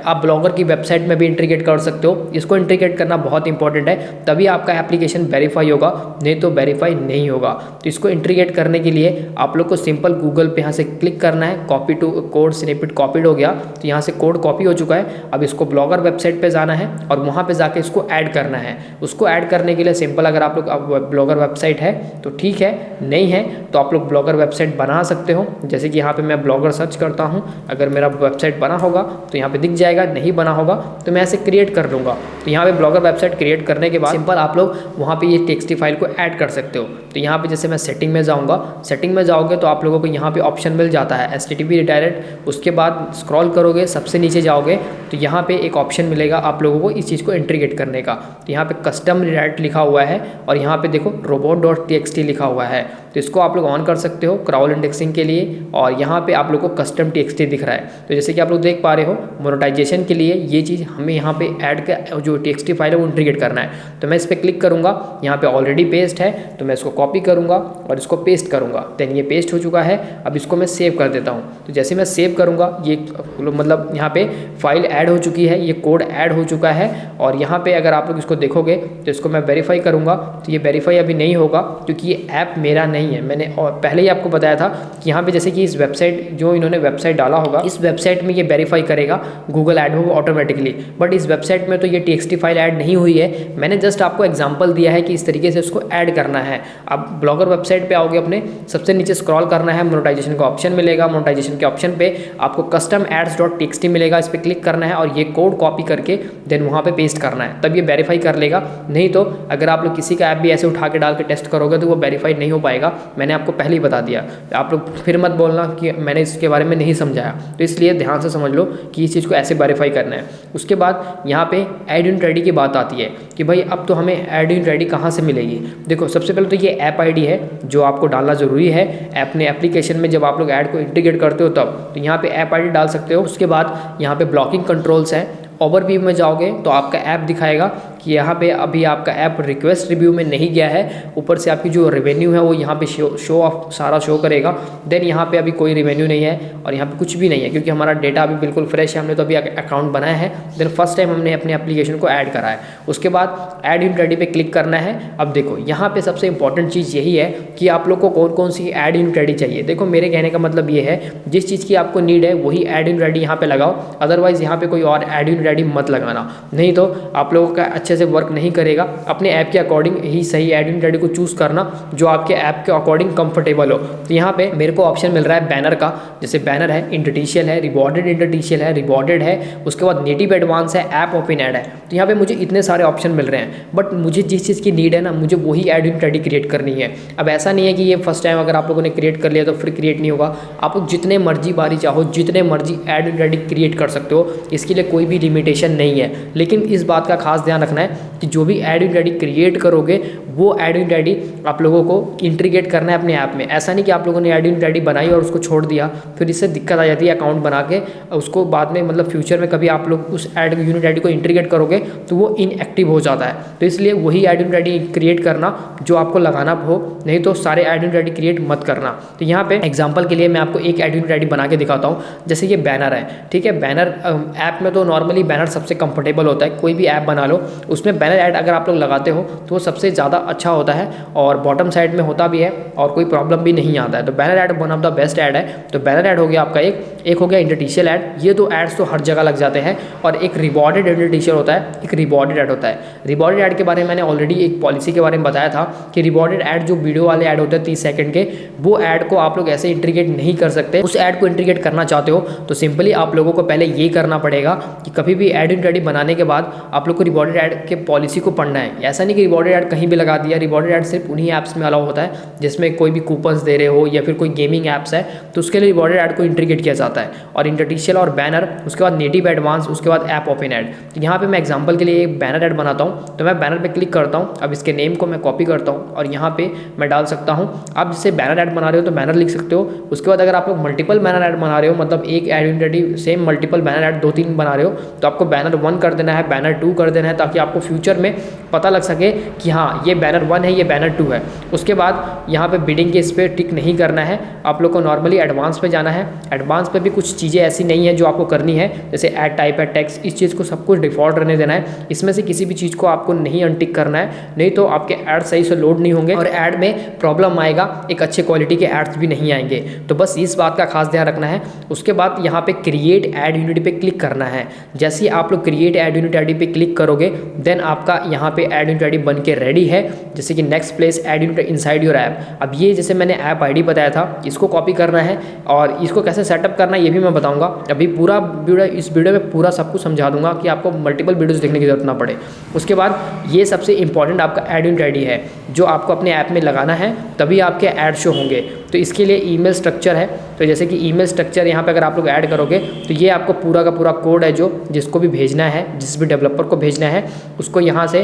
आप ब्लॉगर की वेबसाइट में भी इंट्रीगेट कर सकते हो। इसको इंट्रीगेट करना बहुत इंपॉर्टेंट है, तभी आपका एप्लीकेशन वेरीफाई होगा, नहीं तो वेरीफाई नहीं होगा। तो इसको इंट्रीगेट करने के लिए आप लोग को सिंपल गूगल पे यहाँ से क्लिक करना है, copy to code snippet copied हो गया, तो यहाँ से कोड कॉपी हो चुका है। अब इसको ब्लॉगर वेबसाइट पे जाना है और वहाँ पे जाके इसको ऐड करना है। उसको ऐड करने के लिए सिंपल, अगर आप लोग ब्लॉगर वेबसाइट है तो ठीक है, नहीं है तो आप लोग ब्लॉगर वेबसाइट बना सकते हो। जैसे कि यहाँ पे मैं ब्लॉगर सर्च करता हूँ, अगर मेरा वेबसाइट बना होगा तो यहाँ पे दिख जाएगा, नहीं बना होगा तो मैं ऐसे क्रिएट कर लूँगा। तो यहाँ पे ब्लॉगर वेबसाइट क्रिएट करने के बाद सिंपल आप लोग वहाँ पे ये टेक्स्ट फाइल को ऐड कर सकते हो। तो यहाँ पे जैसे मैं सेटिंग में जाऊँगा, सेटिंग में जाओगे तो आप लोगों को यहाँ पे ऑप्शन मिल जाता है HTTP रिडायरेक्ट। उसके बाद स्क्रॉल करोगे, सबसे नीचे जाओगे तो यहाँ पे एक ऑप्शन मिलेगा आप लोगों को इस चीज़ को इंट्रीगेट करने का। तो यहाँ पे कस्टम रिडायरेक्ट लिखा हुआ है और यहाँ पे देखो robot.txt लिखा हुआ है, तो इसको आप लोग ऑन कर सकते हो क्राउड इंडेक्सिंग के लिए। और यहाँ पे आप लोग को कस्टम txt दिख रहा है, तो जैसे कि आप लोग देख पा रहे हो मोनेटाइजेशन के लिए ये चीज़ हमें यहाँ पे ऐड का जो txt फाइल है वो इंट्रीगेट करना है। तो मैं इस पर क्लिक करूँगा, यहाँ पे ऑलरेडी पेस्ट है तो मैं इसको कॉपी करूँगा और इसको पेस्ट करूँगा। देन ये पेस्ट हो चुका है, अब इसको मैं सेव कर देता हूँ। तो जैसे मैं सेव करूँगा ये मतलब यहाँ पे फाइल ऐड हो चुकी है, ये कोड ऐड हो चुका है। और यहाँ पे अगर आप लोग इसको देखोगे तो इसको मैं वेरीफाई करूँगा, तो ये वेरीफाई अभी नहीं होगा क्योंकि ये ऐप मेरा नहीं है। मैंने और पहले ही आपको बताया था कि यहाँ पे जैसे कि इस वेबसाइट जो इन्होंने वेबसाइट डाला होगा, इस वेबसाइट में ये वेरीफाई करेगा गूगल एडवर्ब ऑटोमेटिकली, बट इस वेबसाइट में तो ये टेक्स्ट फाइल ऐड नहीं हुई है। मैंने जस्ट आपको एग्जांपल दिया है कि इस तरीके से उसको ऐड करना है। अब ब्लॉगर वेबसाइट पे आओगे, अपने सबसे नीचे स्क्रॉल करना है, मोनेटाइजेशन का ऑप्शन मिलेगा, मोनेटाइजेशन के ऑप्शन पे आपको कस्टम ads.txt मिलेगा, इस पर क्लिक करना है और ये कोड कॉपी करके देन वहाँ पे पेस्ट करना है, तब ये वेरीफाई कर लेगा। नहीं तो अगर आप लोग किसी का ऐप भी ऐसे उठा के डाल के टेस्ट करोगे तो वो वेरीफाई नहीं हो पाएगा, मैंने आपको पहले ही बता दिया। आप लोग फिर मत बोलना कि मैंने इसके बारे में नहीं समझाया, तो इसलिए ध्यान से समझ लो कि इस चीज़ को ऐसे वेरीफाई करना है। उसके बाद यहाँ पे ऐड यूनिट आईडी की बात आती है कि भाई अब तो हमें ऐड यूनिट आईडी कहाँ से मिलेगी। देखो सबसे पहले तो ये ऐप आईडी है जो आपको डालना ज़रूरी है अपने एप्लीकेशन में। जब आप लोग ऐड को इंटीग्रेट करते हो तब तो यहाँ पे ऐप आईडी डाल सकते हो। उसके बाद यहाँ पे ब्लॉकिंग कंट्रोल्स है, ओवरव्यू में जाओगे तो आपका ऐप दिखाएगा कि यहाँ पे अभी आपका ऐप रिक्वेस्ट रिव्यू में नहीं गया है। ऊपर से आपकी जो रेवेन्यू है वो यहाँ पे शो ऑफ सारा शो करेगा। देन यहाँ पे अभी कोई रेवेन्यू नहीं है और यहाँ पे कुछ भी नहीं है क्योंकि हमारा डेटा अभी बिल्कुल फ्रेश है, हमने तो अभी अकाउंट बनाया है। देन फर्स्ट टाइम हमने अपने एप्लीकेशन को ऐड करा है। उसके बाद ऐड यूनिट आईडी पे क्लिक करना है। अब देखो यहाँ पे सबसे इंपॉर्टेंट चीज़ यही है कि आप लोग को कौन कौन सी ऐड यूनिट आईडी चाहिए। देखो मेरे कहने का मतलब ये है जिस चीज़ की आपको नीड है वही ऐड यूनिट आईडी यहाँ पे लगाओ, अदरवाइज यहाँ पे कोई और ऐड यूनिट आईडी मत लगाना, नहीं तो आप लोगों का अच्छे से वर्क नहीं करेगा। अपने ऐप के अकॉर्डिंग ही सही ऐड यूनिट आईडी को चूज करना जो आपके ऐप के अकॉर्डिंग कंफर्टेबल हो। तो यहाँ पे मेरे को ऑप्शन मिल रहा है बैनर का, जैसे बैनर है, इंटरटिशियल है, रिवॉर्डेड इंटरटिशियल है, रिवॉर्डेड है, उसके बाद नेटिव एडवांस है, ऐप ओपन ऐड है। तो यहाँ पे मुझे इतने सारे ऑप्शन मिल रहे हैं, बट मुझे जिस चीज़ की नीड है ना मुझे वही ऐड यूनिट आईडी क्रिएट करनी है। अब ऐसा नहीं है कि ये फर्स्ट टाइम अगर आप लोगों ने क्रिएट कर लिया तो फिर क्रिएट नहीं होगा। आप लोग जितने मर्जी बारी चाहो जितने मर्जी ऐड यूनिट आईडी क्रिएट कर सकते हो, इसके लिए कोई भी लिमिटेशन नहीं है। लेकिन इस बात का खास ध्यान रखना है कि जो भी ऐड यूनिट आईडी क्रिएट करोगे वो ऐड यूनिट आईडी आप लोगों को इंटीग्रेट करना है अपने ऐप में। ऐसा नहीं कि आप लोगों ने ऐड यूनिट आईडी बनाई और उसको छोड़ दिया, फिर इससे दिक्कत आ जाती है अकाउंट बना के, उसको बाद में मतलब फ्यूचर में कभी आप लोग उस ऐड यूनिट आईडी को इंटीग्रेट करोगे तो वो इनएक्टिव हो जाता है। तो इसलिए वही ऐड यूनिट आईडी क्रिएट करना जो आपको लगाना हो, नहीं तो सारे ऐड यूनिट आईडी क्रिएट मत करना। तो यहाँ पे एग्जांपल के लिए मैं आपको एक ऐड यूनिट आईडी बना के दिखाता हूँ। जैसे ये बैनर है, ठीक है, बैनर ऐप में तो नॉर्मली बैनर सबसे कंफर्टेबल होता है। कोई भी ऐप बना लो उसमें बैनर ऐड अगर आप लोग लगाते हो तो वो सबसे ज़्यादा अच्छा होता है और बॉटम साइड में होता भी है और कोई प्रॉब्लम भी नहीं आता है। तो banner ad one of the best add है। तो बैनर ऐड हो गया आपका एक हो गया इंटरटिशियल ऐड। ये दो एड्स तो हर जगह लग जाते हैं। और एक रिवॉर्डेड इंटरटिशियल होता है, एक रिवॉर्डेड ऐड होता है। रिवॉर्डेड ऐड के बारे में मैंने ऑलरेडी एक पॉलिसी के बारे में बताया था कि रिवॉर्डेड ऐड जो वीडियो वाले ऐड होते हैं 30 सेकंड के, वो ऐड को आप लोग ऐसे इंटीग्रेट नहीं कर सकते। उस ऐड को इंटीग्रेट करना चाहते हो तो सिंपली आप लोगों को पहले ये करना पड़ेगा कि कभी भी ऐड यूनिट आईडी बनाने के बाद आप लोग को रिवॉर्डेड ऐड के पॉलिसी को पढ़ना है। ऐसा नहीं कि रिवॉर्डेड ऐड कहीं भी लगा दिया। रिवॉर्डेड ऐड सिर्फ उन्हीं ऐप्स में अलाउ होता है जिसमें कोई भी कूपन्स दे रहे हो या फिर कोई गेमिंग ऐप्स है, तो उसके लिए रिवॉर्डेड ऐड को इंटीग्रेट किया जाता पड़ता है। और इंटरस्टिशियल और बैनर, उसके बाद नेटिव एडवांस, उसके बाद ऐप ओपन ऐड। तो यहाँ पे मैं एग्जांपल के लिए एक बैनर ऐड बनाता हूँ, तो मैं बैनर पे क्लिक करता हूँ। अब इसके नेम को मैं कॉपी करता हूँ और यहाँ पे मैं डाल सकता हूँ। आप जैसे बैनर ऐड बना रहे हो तो बैनर लिख सकते हो। उसके बाद अगर आप लोग मल्टीपल बैनर ऐड बना रहे हो, मतलब एक identity same multiple banner ad 2-3 बना रहे हो, तो आपको बैनर 1 कर देना है, बैनर 2 कर देना है, ताकि आपको फ्यूचर में पता लग सके कि हाँ ये बैनर 1 है, ये बैनर 2 है। उसके बाद यहाँ पे बिडिंग के इस पर टिक नहीं करना है, आप लोग को नॉर्मली एडवांस पे जाना है। एडवांस पे भी कुछ चीज़ें ऐसी नहीं है जो आपको करनी है, जैसे ऐड टाइप है, टेक्स्ट, इस चीज़ को सब कुछ डिफॉल्ट रहने देना है। इसमें से किसी भी चीज़ को आपको नहीं अनटिक करना है, नहीं तो आपके ऐड सही से लोड नहीं होंगे और ऐड में प्रॉब्लम आएगा, एक अच्छे क्वालिटी के एड्स भी नहीं आएंगे। तो बस इस बात का खास ध्यान रखना है। उसके बाद यहाँ पे क्रिएट ऐड यूनिट पे क्लिक करना है। जैसे ही आप लोग क्रिएट ऐड यूनिट आईडी पे क्लिक करोगे, देन आपका यहाँ पे ऐड यूनिट आईडी बन के रेडी है। जैसे कि next place ad unit inside your app. अब ये जैसे मैंने ऐप आईडी बताया था, इसको कॉपी करना है और इसको कैसे सेटअप करना है ये भी मैं बताऊंगा। अभी पूरा वीडियो, इस वीडियो में पूरा सब कुछ समझा दूंगा कि आपको मल्टीपल वीडियोस देखने की जरूरत ना पड़े। उसके बाद ये सबसे इंपॉर्टेंट आपका ऐड यूनिट आईडी है, जो आपको अपने ऐप में लगाना है, तभी आपके ऐड शो होंगे। तो इसके लिए ईमेल स्ट्रक्चर है। तो जैसे कि ईमेल स्ट्रक्चर यहाँ पे अगर आप लोग ऐड करोगे तो ये आपको पूरा का पूरा कोड है, जो जिसको भी भेजना है, जिस भी डेवलपर को भेजना है, उसको यहाँ से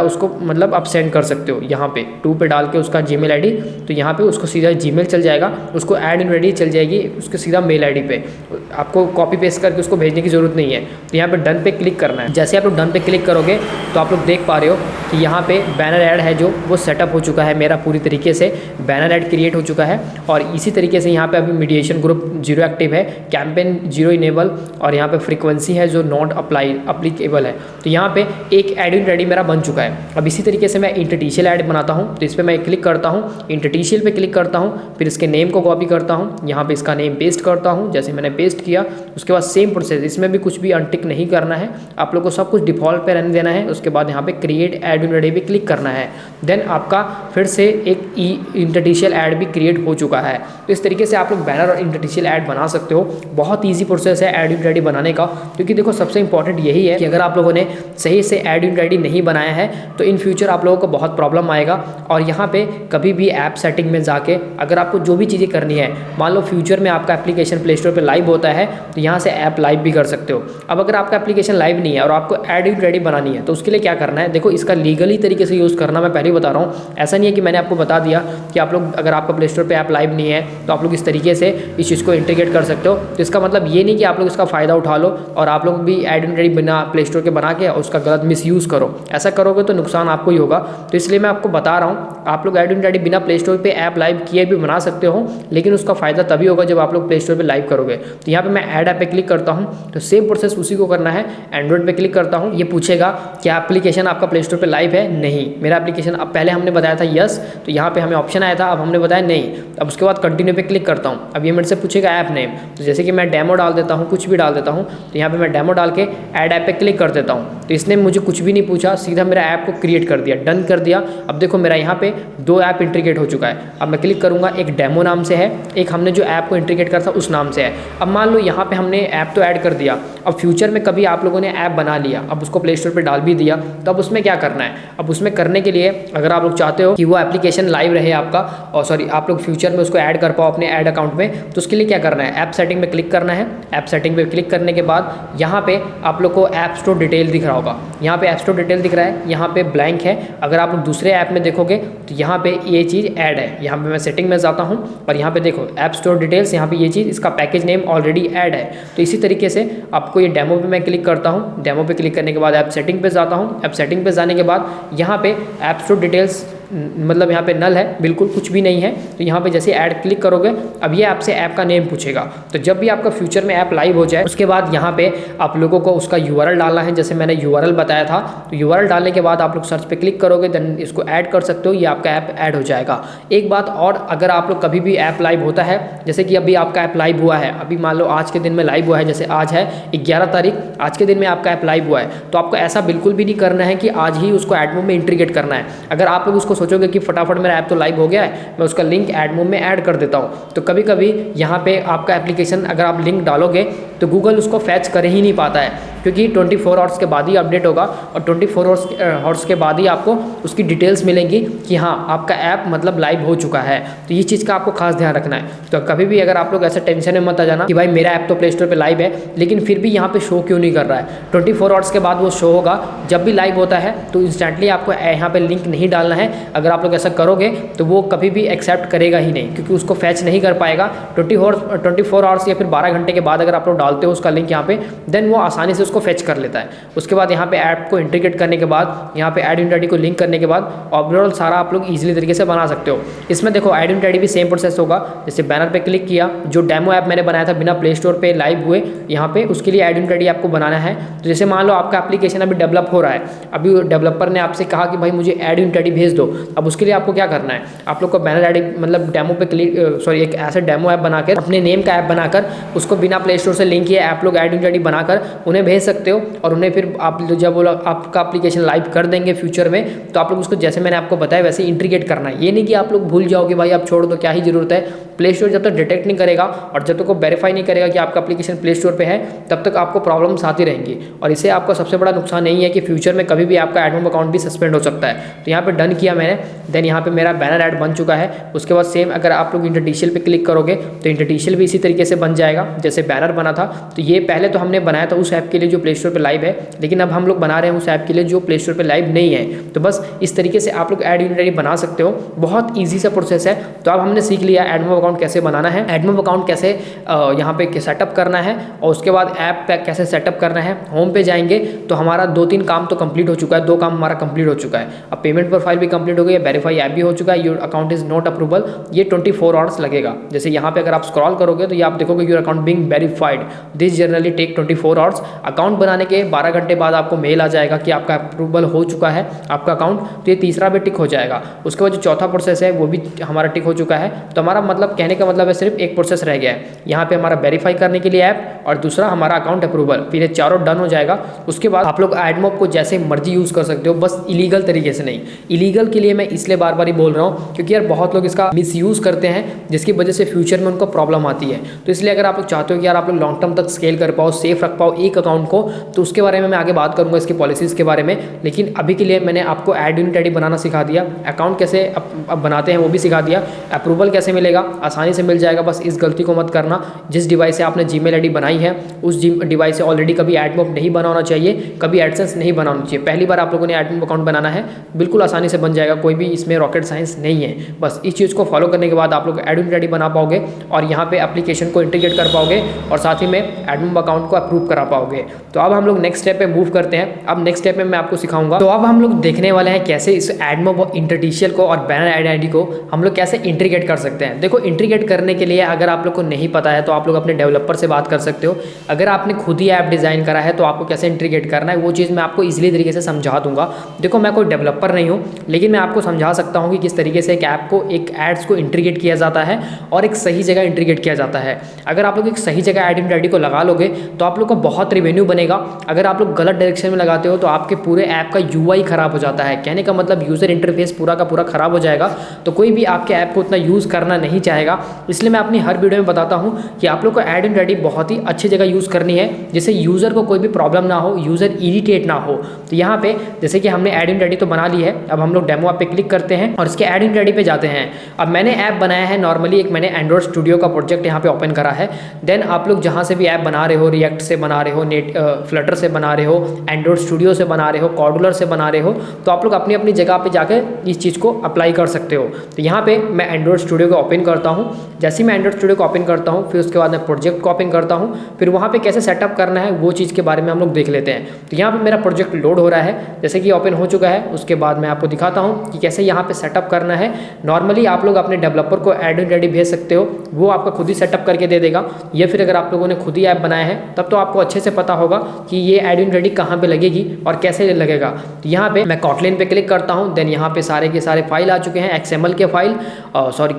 उसको मतलब आप सेंड कर सकते हो। यहाँ पे 2 पे डाल के उसका जीमेल आईडी, तो यहाँ पे उसको सीधा जीमेल चल जाएगा, उसको ऐड यूनिट आईडी चल जाएगी उसके सीधा मेल आईडी पे। आपको कॉपी पेस्ट करके उसको भेजने की जरूरत नहीं है। तो यहाँ पे डन पे क्लिक करना है। जैसे आप लोग डन पे क्लिक करोगे तो आप लोग देख पा रहे हो कि यहाँ पे बैनर ऐड है जो वो सेटअप हो चुका है मेरा, पूरी तरीके से बैनर ऐड क्रिएट हो चुका है। और इसी तरीके से यहाँ पे अभी मीडिएशन ग्रुप 0 एक्टिव है, कैंपेन 0 इनेबल, और यहाँ पे फ्रीक्वेंसी है जो नॉट अप्लीकेबल है। तो यहाँ पे एक ऐड यूनिट आईडी मेरा बन चुका है। अब इसी तरीके से मैं इंटरस्टिशियल ऐड बनाता हूँ, तो इस पर मैं क्लिक करता हूँ, इंटरस्टिशियल पे क्लिक करता हूँ, फिर इसके नेम को कॉपी करता हूँ, यहाँ पे इसका नेम पेस्ट करता हूँ। जैसे मैंने पेस्ट किया, उसके बाद सेम प्रोसेस, इसमें भी कुछ भी अनटिक नहीं करना है, आप लोग को सब कुछ डिफॉल्ट पे रहने देना है। उसके बाद यहाँ पे क्रिएट ऐड यूनिट आईडी पे क्लिक करना है। देन आपका फिर से एक इंटरस्टिशियल ऐड भी क्रिएट हो चुका है। तो इस तरीके से आप लोग बैनर और इंटरस्टिशियल ऐड बना सकते हो। बहुत ईजी प्रोसेस है ऐड यूनिट आईडी बनाने का, क्योंकि देखो सबसे इंपॉर्टेंट यही है कि अगर आप लोगों ने सही से ऐड यूनिट आईडी नहीं बनाया है तो इन फ्यूचर आप लोगों को बहुत प्रॉब्लम आएगा। और यहाँ पे कभी भी ऐप सेटिंग में जाके अगर आपको जो भी चीज़ें करनी है, मान लो फ्यूचर में आपका एप्लीकेशन प्ले स्टोर पर लाइव होता है, तो यहाँ से ऐप लाइव भी कर सकते हो। अब अगर आपका एप्लीकेशन लाइव नहीं है और आपको ऐड यूनिट आईडी बनानी है, तो उसके लिए क्या करना है, देखो इसका लीगली तरीके से यूज़ करना मैं पहले ही बता रहा हूँ। ऐसा नहीं है कि मैंने आपको बता दिया कि आप लोग अगर आपका प्ले स्टोर पर ऐप लाइव नहीं है तो आप लोग इस तरीके से इस चीज़ को इंटीग्रेट कर सकते हो। तो इसका मतलब ये नहीं कि आप लोग इसका फ़ायदा उठा लो और आप लोग भी ऐड यूनिट आईडी बिना प्ले स्टोर के बना के उसका गलत मिसयूज़ करो। ऐसा करोगे तो नुकसान आपको ही होगा। तो इसलिए मैं आपको बता रहा हूँ, आप लोग ऐड यूनिट आईडी बिना प्ले स्टोर पे ऐप लाइव किए भी बना सकते हो, लेकिन उसका फ़ायदा तभी होगा जब आप लोग प्ले स्टोर पे लाइव करोगे। तो यहाँ पे मैं ऐड ऐप पे क्लिक करता हूँ, तो सेम प्रोसेस उसी को करना है। एंड्रॉइड पे क्लिक करता हूँ, ये पूछेगा क्या एप्लीकेशन आपका प्ले स्टोर पे लाइव है? नहीं, मेरा एप्लीकेशन अब पहले हमने बताया था यस, तो यहाँ पे हमें ऑप्शन आया था, अब हमने बताया नहीं। अब उसके बाद कंटिन्यू पे क्लिक करता हूँ। अब ये मेरे से पूछेगा ऐप नेम, तो जैसे कि मैं डेमो डाल देता हूँ, कुछ भी डाल देता हूँ, तो यहाँ पे मैं डेमो डाल के ऐड ऐप पे क्लिक कर देता हूँ। तो इसने मुझे कुछ भी नहीं पूछा, सीधा मेरा ऐप को क्रिएट कर दिया, डन कर दिया। अब देखो मेरा यहाँ पे 2 ऐप इंटीग्रेट हो चुका है। अब मैं क्लिक करूँगा, एक डेमो नाम से है, एक हमने जो ऐप को इंटीग्रेट करा था उस नाम से है। अब मान लो यहाँ पे हमने ऐप तो ऐड कर दिया, अब फ्यूचर में कभी आप लोगों ने ऐप बना लिया, अब उसको प्ले स्टोर पर डाल भी दिया, तो अब उसमें क्या करना है? अब उसमें करने के लिए अगर आप लोग चाहते हो कि वो एप्लीकेशन लाइव रहे आपका, और सॉरी आप लोग फ्यूचर में उसको ऐड कर पाओ अपने ऐड अकाउंट में, तो उसके लिए क्या करना है? ऐप सेटिंग में क्लिक करना है। ऐप सेटिंग पे क्लिक करने के बाद यहाँ पे आप लोग को ऐप स्टोर डिटेल दिख रहा होगा, यहाँ पे ऐप स्टोर डिटेल दिख रहा है, यहाँ पे ब्लैंक है। अगर आप लोग दूसरे ऐप में देखोगे तो यहाँ पे ये चीज़ ऐड है। यहाँ पे मैं सेटिंग में जाता हूँ और यहाँ पे देखो ऐप स्टोर डिटेल्स, यहाँ पे ये चीज़, इसका पैकेज नेम ऑलरेडी ऐड है। तो इसी तरीके से आपको ये डेमो पे मैं क्लिक करता हूँ। डेमो पे क्लिक करने के बाद ऐप सेटिंग पे जाता हूँ। ऐप सेटिंग पे जाने के बाद यहाँ पे ऐप स्टोर डिटेल्स मतलब यहाँ पे नल है, बिल्कुल कुछ भी नहीं है। तो यहाँ पे जैसे ऐड क्लिक करोगे, अब ये आपसे ऐप का नेम पूछेगा। तो जब भी आपका फ्यूचर में ऐप लाइव हो जाए उसके बाद यहाँ पे आप लोगों को उसका यूआरएल डालना है, जैसे मैंने यूआरएल बताया था। तो यूआरएल डालने के बाद आप लोग सर्च पे क्लिक करोगे, देन इसको ऐड कर सकते हो, ये आपका ऐप ऐड हो जाएगा। एक बात और, अगर आप लोग कभी भी ऐप लाइव होता है, जैसे कि अभी आपका ऐप लाइव हुआ है, अभी मान लो आज के दिन में लाइव हुआ है, जैसे आज है 11 तारीख, आज के दिन में आपका ऐप लाइव हुआ है, तो आपको ऐसा बिल्कुल भी नहीं करना है कि आज ही उसको एडमो में इंटीग्रेट करना है। अगर आप लोग उसको सोचोगे कि फटाफट मेरा ऐप तो लाइव हो गया है, मैं उसका लिंक एडमो में ऐड कर देता हूँ, तो कभी कभी यहाँ पे आपका एप्लीकेशन अगर आप लिंक डालोगे तो गूगल उसको फैच कर ही नहीं पाता है। क्योंकि 24 आवर्स के बाद ही अपडेट होगा और 24 आवर्स के बाद ही आपको उसकी डिटेल्स मिलेंगी कि हाँ आपका ऐप मतलब लाइव हो चुका है। तो ये चीज़ का आपको खास ध्यान रखना है। तो कभी भी अगर आप लोग ऐसे टेंशन में मत आ जाना कि भाई मेरा ऐप तो प्ले स्टोर पर लाइव है लेकिन फिर भी यहाँ पे शो क्यों नहीं कर रहा है। 24 आवर्स के बाद वो शो होगा। जब भी लाइव होता है तो इंस्टेंटली आपको यहाँ पे लिंक नहीं डालना है। अगर आप लोग ऐसा करोगे तो वो कभी भी एक्सेप्ट करेगा ही नहीं, क्योंकि उसको फैच नहीं कर पाएगा। 24 आवर्स या फिर 12 घंटे के बाद अगर आप लोग डालते हो उसका लिंक यहाँ पे, देन वो आसानी से उसको फैच कर लेता है। उसके बाद यहाँ पे ऐप को इंटीग्रेट करने के बाद, यहाँ पे ऐड इन आईडी को लिंक करने के बाद ओवरऑल सारा आप लोग ईजिली तरीके से बना सकते हो। इसमें देखो ऐड इन आईडी भी सेम प्रोसेस होगा। जैसे बैनर पे क्लिक किया, जो डेमो ऐप मैंने बनाया था बिना प्ले स्टोर पे लाइव हुए, यहाँ पे उसके लिए ऐड इन आईडी आपको बनाना है। तो जैसे मान लो आपका एप्लीकेशन अभी डेवलप हो रहा है, अभी डेवलपर ने आपसे कहा कि भाई मुझे ऐड इन आईडी भेज दो। अब उसके लिए आपको क्या करना है, आप लोग को बैनर आईडी मतलब डेमो पे क्लिक एक ऐसे डेमो ऐप बनाकर अपने नेम का ऐप बनाकर उसको बिना प्ले स्टोर से लिंक किए ऐप लोग ऐड इन आईडी बनाकर उन्हें भेज सकते हो। और उन्हें फिर आप जब वो आपका एप्लीकेशन लाइव कर देंगे फ्यूचर में, तो आप लोग उसको जैसे मैंने आपको बताया वैसे इंटीग्रेट करना है। ये नहीं कि आप लोग भूल जाओगे भाई आप छोड़ दो, क्या ही जरूरत है। प्ले स्टोर जब तक डिटेक्ट नहीं करेगा और जब तक वो वेरीफाई नहीं करेगा कि आपका एप्लीकेशन प्ले स्टोर पे है, तब तक आपको प्रॉब्लम्स आती रहेंगी। और इससे आपका सबसे बड़ा नुकसान नहीं है कि फ्यूचर में कभी भी आपका एडमोब अकाउंट भी सस्पेंड हो सकता है। तो यहाँ पे डन किया मैंने, देन यहाँ पे मेरा बैनर ऐड बन चुका है। उसके बाद सेम अगर आप लोग इंटरडिशियल पे क्लिक करोगे तो इंटरडिशियल भी इसी तरीके से बन जाएगा जैसे बैनर बना था। तो ये पहले तो हमने बनाया था उस ऐप के लिए जो प्ले स्टोर पर लाइव है, लेकिन अब हम लोग बना रहे हैं उस ऐप के लिए जो प्ले स्टोर पर लाइव नहीं है। तो बस इस तरीके से आप लोग ऐड यूनिट आईडी बना सकते हो। बहुत ईजी सा प्रोसेस है। तो अब हमने सीख लिया एडमोब अकाउंट कैसे बनाना है, एडमोब अकाउंट कैसे यहाँ पे सेटअप करना है, और उसके बाद ऐप पे कैसे सेटअप करना है। होम पे जाएंगे तो हमारा 2-3 काम तो कंप्लीट हो चुका है, 2 काम हमारा कंप्लीट हो चुका है। अब पेमेंट प्रोफाइल भी कंप्लीट हो गई है, वेरीफाई ऐप भी हो चुका है, your account is not approval. ये 24 आवर्स लगेगा। जैसे यहाँ पे अगर आप स्क्रॉल करोगे तो ये आप देखोगे your account being verified, this generally take 24 hours. Account बनाने के 12 घंटे बाद आपको मेल आ जाएगा कि आपका अप्रूवल हो चुका है आपका अकाउंट। तो ये तीसरा भी टिक हो जाएगा। उसके बाद जो चौथा प्रोसेस है वो भी हमारा टिक हो चुका है। तो हमारा मतलब कहने का मतलब है सिर्फ एक प्रोसेस रह गया है यहाँ पे हमारा वेरीफाई करने के लिए ऐप, और दूसरा हमारा अकाउंट अप्रूवल। फिर ये चारों डन हो जाएगा। उसके बाद आप लोग एडमोब को जैसे मर्जी यूज़ कर सकते हो, बस इलीगल तरीके से नहीं। इलीगल के लिए मैं इसलिए बार बार ही बोल रहा हूँ क्योंकि यार बहुत लोग इसका मिसयूज़ करते हैं, जिसकी वजह से फ्यूचर में उनको प्रॉब्लम आती है। तो इसलिए अगर आप लोग चाहते हो कि यार आप लोग लॉन्ग टर्म तक स्केल कर पाओ, सेफ रख पाओ एक अकाउंट को, तो उसके बारे में मैं आगे बात करूँगा, इसकी पॉलिसीज़ के बारे में। लेकिन अभी के लिए मैंने आपको ऐड यूनिट आईडी बनाना सिखा दिया, अकाउंट कैसे अब बनाते हैं वो भी सिखा दिया, अप्रूवल कैसे मिलेगा, आसानी से मिल जाएगा। बस इस गलती को मत करना, जिस डिवाइस से आपने जीमेल आईडी बनाई है उस डिवाइस से ऑलरेडी कभी एडमोब नहीं बना होना चाहिए, कभी एडसेंस नहीं बना होना चाहिए। पहली बार आप लोगों ने एडमोब अकाउंट बनाना है, बिल्कुल आसानी से बन जाएगा, कोई भी इसमें रॉकेट साइंस नहीं है। बस इस चीज़ को फॉलो करने के बाद आप लोग ऐड यूनिट आईडी बना पाओगे और यहाँ पे एप्लीकेशन को इंटीग्रेट कर पाओगे और साथ ही में एडमोब अकाउंट को अप्रूव करा पाओगे। तो अब हम लोग नेक्स्ट स्टेप पे मूव करते हैं। अब नेक्स्ट स्टेप में मैं आपको सिखाऊंगा। तो अब हम लोग देखने वाले हैं कैसे इस एडमोब इंटरडिशियल को और बैनर आईडी को हम लोग कैसे इंटीग्रेट कर सकते हैं। देखो इंटीग्रेट करने के लिए अगर आप लोग को नहीं पता है तो आप लोग अपने डेवलपर से बात कर सकते हो। अगर आपने खुद ही ऐप डिज़ाइन करा है तो आपको कैसे इंटीग्रेट करना है वो चीज़ मैं आपको इजीली तरीके से समझा दूंगा। देखो मैं कोई डेवलपर नहीं हूँ, लेकिन मैं आपको समझा सकता हूँ कि किस तरीके से एक ऐप को, एक एड्स को इंटीग्रेट किया जाता है और एक सही जगह इंटीग्रेट किया जाता है। अगर आप लोग एक सही जगह ऐड यूनिट आईडी को लगा लोगे तो आप लोग को बहुत रेवेन्यू बनेगा। अगर आप लोग गलत डायरेक्शन में लगाते हो तो आपके पूरे ऐप का यूआई खराब हो जाता है। कहने का मतलब यूज़र इंटरफेस पूरा का पूरा खराब हो जाएगा, तो कोई भी आपके ऐप को उतना यूज़ करना नहीं चाहेगा। इसलिए मैं अपनी हर वीडियो में बताता हूँ कि आप लोग को ऐड यूनिट आईडी बहुत ही अच्छी जगह यूज़ करनी है, जिससे यूज़र को कोई भी प्रॉब्लम ना हो, यूज़र इरिटेट ना हो। तो यहाँ पे जैसे कि हमने ऐड यूनिट आईडी तो बना ली है, अब हम लोग डेमो ऐप पे क्लिक करते हैं और इसके ऐड यूनिट आईडी पे जाते हैं। अब मैंने ऐप बनाया है नॉर्मली, एक मैंने एंड्रॉइड स्टूडियो का प्रोजेक्ट यहाँ पे ओपन करा है। देन आप लोग जहाँ से भी ऐप बना रहे हो, रिएक्ट से बना रहे हो, फ्लटर से बना रहे हो, एंड्रॉइड स्टूडियो से बना रहे हो, कॉर्डुलर से बना रहे हो, तो आप लोग अपनी अपनी जगह पे जाकर इस चीज़ को अप्लाई कर सकते हो। तो यहाँ पे मैं एंड्रॉइड स्टूडियो को ओपन करता हूँ। जैसे ही मैं एंड्रॉइड स्टूडियो को ओपन करता हूँ, फिर उसके बाद मैं प्रोजेक्ट को ओपन करता हूँ। फिर वहाँ पे कैसे सेटअप करना है वो चीज़ के बारे में हम लोग देख लेते हैं। तो यहाँ पे मेरा प्रोजेक्ट लोड हो रहा है, जैसे कि ओपन हो चुका है। उसके बाद मैं आपको दिखाता हूँ कि कैसे यहाँ पे सेटअप करना है। नॉर्मली आप लोग अपने डेवलपर को ऐड यूनिट आईडी भेज सकते हो, वो आपका खुद ही सेटअप करके दे देगा। या फिर अगर आप लोगों ने खुद ही ऐप बनाया है तब तो आपको अच्छे से पता होगा कि ये ऐड यूनिट आईडी कहाँ पे लगेगी और कैसे लगेगा। तो यहाँ पे मैं कॉटलिन पे क्लिक करता हूँ। देन यहाँ पे सारे के सारे फाइल आ चुके हैं, XML के फाइल,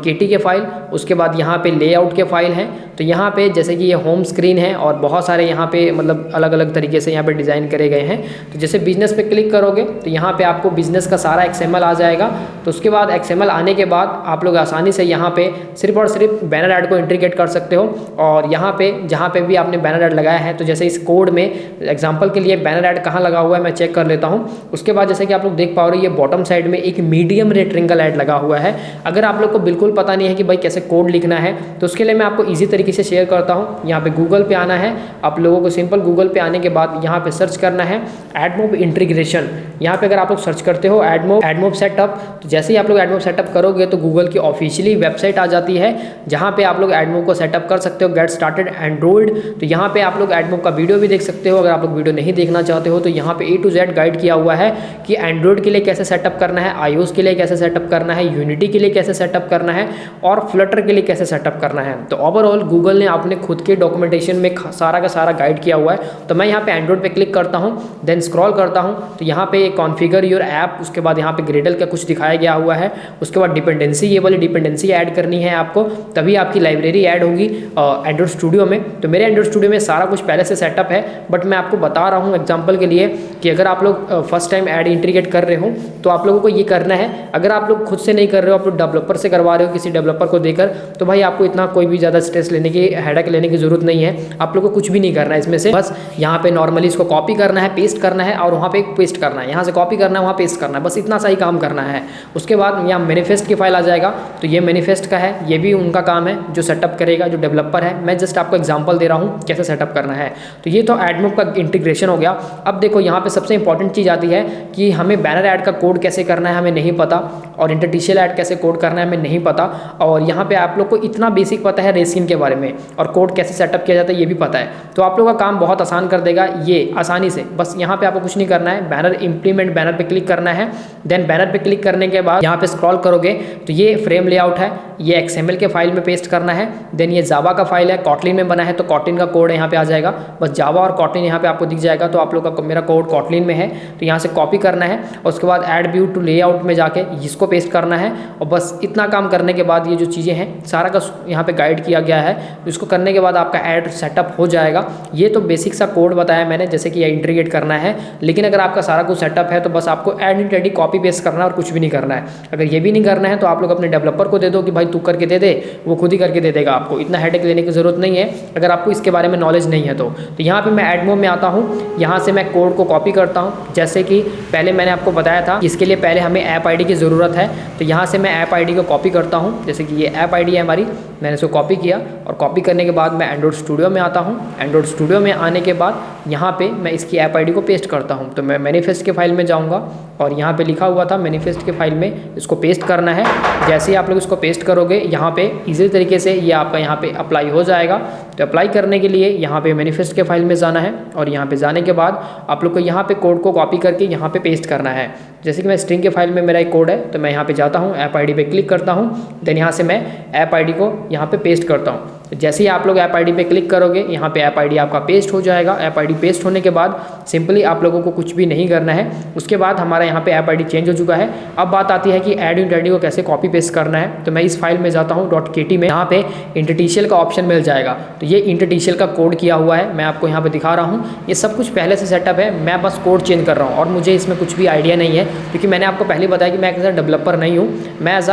KT के फाइल। उसके बाद यहाँ पे लेआउट के फाइल हैं। तो यहाँ पे जैसे कि ये होम स्क्रीन है और बहुत सारे यहाँ पे मतलब अलग अलग तरीके से यहाँ पे डिज़ाइन करे गए हैं। तो जैसे बिजनेस पे क्लिक करोगे तो यहाँ पे आपको बिजनेस का सारा XML आ जाएगा। तो उसके बाद XML आने के बाद आप लोग आसानी से यहाँ पे सिर्फ और सिर्फ बैनर ऐड को इंटीग्रेट कर सकते हो। और यहाँ पे जहाँ पे भी आपने बैनर ऐड लगाया है, तो जैसे इस कोड में एग्जांपल के लिए बैनर ऐड कहाँ लगा हुआ है मैं चेक कर लेता हूँ। उसके बाद जैसे कि आप लोग देख पा रहे हो ये बॉटम साइड में एक मीडियम रेक्टेंगल ऐड लगा हुआ है। अगर आप लोग को बिल्कुल पता नहीं है कि भाई कैसे कोड लिखना है तो उसके लिए मैं आपको ईजी तरीके से शेयर करता हूँ। यहाँ पे गूगल पे आना है, आप लोगों को सिंपल गूगल पे आने के बाद यहाँ पे सर्च करना है एडमोब इंटीग्रेशन। यहाँ पे अगर आप लोग सर्च करते हो एडमोब सेटअप, तो जैसे ही आप लोग एडमोब सेटअप करोगे तो गूगल की ऑफिशियली वेबसाइट आ जाती है जहाँ पे आप लोग एडमोब को सेटअप कर सकते हो। गेट स्टार्टेड एंड्रॉइड, तो यहाँ पे आप लोग एडमोब का वीडियो भी देख सकते हो। अगर आप लोग वीडियो नहीं देखना चाहते हो तो यहाँ पे A to Z गाइड किया हुआ है कि एंड्रॉइड के लिए कैसे सेटअप करना है, iOS के लिए कैसे सेटअप करना है, यूनिटी के लिए कैसे सेटअप करना है और फ्लटर के लिए कैसे सेटअप करना है। तो ओवरऑल गूगल ने अपने खुद के डॉक्यूमेंटेशन में सारा का सारा गाइड किया हुआ है। तो मैं यहाँ पे एंड्रॉइड पे क्लिक करता हूँ, देन स्क्रॉल करता हूँ तो यहाँ पे कॉन्फ़िगर योर ऐप, उसके बाद यहाँ पे ग्रेडल का कुछ दिखाया गया हुआ है। उसके बाद डिपेंडेंसी, ये वाली डिपेंडेंसी ऐड करनी है आपको, तभी आपकी लाइब्रेरी ऐड होगी एंड्रॉइड स्टूडियो में। तो मेरे एंड्रॉइड स्टूडियो में सारा कुछ पहले से सेटअप है, बट मैं आपको बता रहा हूँ एग्जाम्पल के लिए कि अगर आप लोग फर्स्ट टाइम ऐड इंटीग्रेट कर रहे हो तो आप लोगों को ये करना है। अगर आप लोग खुद से नहीं कर रहे हो, आप लोग डेवलपर से करवा रहे हो, किसी डेवलपर को देकर, तो भाई आपको इतना कोई भी ज़्यादा स्ट्रेस लेने की, हेडेक लेने की जरूरत नहीं है। आप लोग को कुछ भी नहीं करना है इसमें से, बस यहाँ पे नॉर्मली इसको कॉपी करना है, पेस्ट करना है और वहाँ पे पेस्ट करना है। यहाँ से कॉपी करना है, वहाँ पेस्ट करना है, बस इतना सा ही काम करना है। उसके बाद यहाँ मैनिफेस्ट की फाइल आ जाएगा, तो ये मैनिफेस्ट का है, ये भी उनका काम है जो सेटअप करेगा, जो डेवलपर है। मैं जस्ट आपको एग्जाम्पल दे रहा हूँ कैसे सेटअप करना है। तो ये तो एडमोब का इंटीग्रेशन हो गया। अब देखो यहाँ पे सबसे इंपॉर्टेंट चीज़ आती है कि हमें बैनर ऐड का कोड कैसे करना है हमें नहीं पता, और इंटरटिशियल ऐड कैसे कोड करना है हमें नहीं पता। और यहाँ पे आप लोग को इतना बेसिक पता है रेस्किन के बारे में, और कोड कैसे सेटअप किया जाता है ये भी पता है। तो आप लोगों का काम बहुत आसान कर देगा ये आसानी से। बस यहाँ पे आपको कुछ नहीं करना है, बैनर इंप्लीमेंट बैनर पे क्लिक करना है। देन बैनर पे क्लिक करने के बाद यहाँ पे स्क्रॉल करोगे तो ये फ्रेम लेआउट है, ये XML के फाइल में पेस्ट करना है। देन ये जावा का फाइल है, कॉटलिन में बना है तो कॉटलिन का कोड यहाँ पे आ जाएगा। बस जावा और कॉटलिन यहाँ पे आपको दिख जाएगा। तो आप लोग का मेरा कोड कॉटलिन में है तो यहाँ से कॉपी करना है, और उसके बाद ऐड व्यू टू लेआउट में जाके इसको पेस्ट करना है। और बस इतना काम करने के बाद ये जो चीज़ें हैं सारा का यहाँ पे गाइड किया गया है, इसको करने के बाद आपका ऐड सेटअप हो जाएगा। ये तो बेसिक सा कोड बताया मैंने, जैसे कि इंटीग्रेट करना है। लेकिन अगर आपका सारा कुछ सेटअप है तो बस आपको add in ready copy paste करना है और कुछ भी नहीं करना है। अगर ये भी नहीं करना है तो आप लोग अपने डेवलपर को दे दो कि भाई तू करके दे दे, वो खुद ही करके दे देगा आपको, इतना हेडेक लेने की जरूरत नहीं है अगर आपको इसके बारे में नॉलेज नहीं है। तो यहाँ पे मैं एडमोब में आता हूँ, यहाँ से मैं कोड को कॉपी करता हूँ। जैसे कि पहले मैंने आपको बताया था इसके लिए पहले हमें ऐप आईडी की ज़रूरत है, तो यहाँ से मैं ऐप आईडी को कॉपी करता हूँ। जैसे कि ये ऐप आईडी है हमारी, मैंने इसको कॉपी किया और कॉपी करने के बाद मैं एंड्रॉइड स्टूडियो में आता हूँ। एंड्रॉइड स्टूडियो में आने के बाद यहाँ पे मैं इसकी ऐप आईडी को पेस्ट करता हूँ। तो मैं मैनिफेस्ट के फाइल में जाऊँगा और यहाँ पे लिखा हुआ था मैनिफेस्ट के फाइल में इसको पेस्ट करना है। जैसे ही आप लोग इसको पेस्ट करोगे यहाँ पे इजी तरीके से ये आपका यहाँ पे अप्लाई हो जाएगा। तो अप्लाई करने के लिए यहाँ पे मैनिफेस्ट के फाइल में जाना है, और यहाँ पे जाने के बाद आप लोग को यहाँ पे कोड को कॉपी करके यहाँ पे पेस्ट करना है। जैसे कि मैं स्ट्रिंग के फाइल में मेरा एक कोड है तो मैं यहाँ पे जाता हूँ, ऐप आईडी पे क्लिक करता हूँ। देन यहाँ से मैं ऐप आईडी को यहाँ पे पेस्ट करता हूँ। तो जैसे ही आप लोग ऐप आईडी पे क्लिक करोगे यहाँ पे ऐप आईडी आपका पेस्ट हो जाएगा। ऐप आईडी पेस्ट होने के बाद सिंपली आप लोगों को कुछ भी नहीं करना है। उसके बाद हमारा यहाँ पे ऐप आईडी चेंज हो चुका है। अब बात आती है कि ऐड इन रेडी को कैसे कॉपी पेस्ट करना है। तो मैं इस फाइल में जाता हूँ .kt में, यहाँ पे इंटरटिशियल का ऑप्शन मिल जाएगा। तो ये इंटरटिशियल का कोड किया हुआ है, मैं आपको यहाँ पे दिखा रहा हूँ। ये सब कुछ पहले से सेटअप है, मैं बस कोड चेंज कर रहा हूँ और मुझे इसमें कुछ भी आइडिया नहीं है, क्योंकि मैंने आपको पहले बताया कि मैं एज अ डेवलपर नहीं हूँ। मैं एज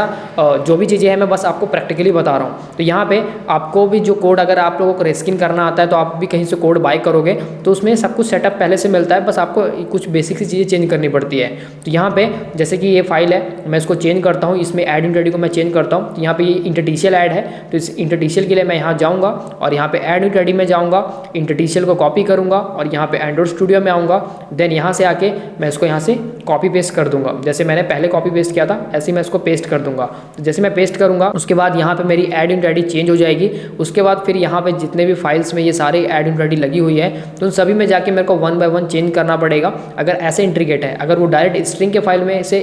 जो भी चीज़ें हैं मैं बस आपको प्रैक्टिकली बता रहा हूँ। तो यहाँ पे आपको भी जो कोड अगर आप लोगों को रेस्किन करना आता है तो आप भी कहीं से कोड बाय करोगे तो उसमें सब कुछ सेटअप पहले से मिलता है, बस आपको कुछ बेसिक सी चीज़ें चेंज करनी पड़ती है। तो यहाँ पे जैसे कि ये फाइल है, मैं इसको चेंज करता हूँ, इसमें ऐड इन रेडी को मैं चेंज करता हूँ। तो यहाँ पे ये इंटरटिशियल ऐड है, तो इस इंटरटिशियल के लिए मैं यहाँ जाऊँगा और यहाँ पे ऐड इन रेडी में जाऊँगा, इंटरटिशियल को कॉपी करूँगा और यहाँ पे एंड्रॉइड स्टूडियो में आऊँगा। देन यहाँ से आके मैं इसको यहाँ से कॉपी पेस्ट कर दूँगा, जैसे मैंने पहले कॉपी पेस्ट किया था ऐसे ही मैं इसको पेस्ट कर दूँगा। तो जैसे मैं पेस्ट करूँगा उसके बाद यहाँ पे मेरी ऐड इन रेडी चेंज हो जाएगी। उसके बाद फिर यहाँ पे जितने भी फाइल्स में ये सारे ऐड इन रेडी लगी हुई है तो उन सभी में जाके मेरे को 1 बाय 1 चेंज करना पड़ेगा। अगर ऐसे इंट्रीगेट है, अगर वो डायरेक्ट स्ट्रिंग के फाइल में से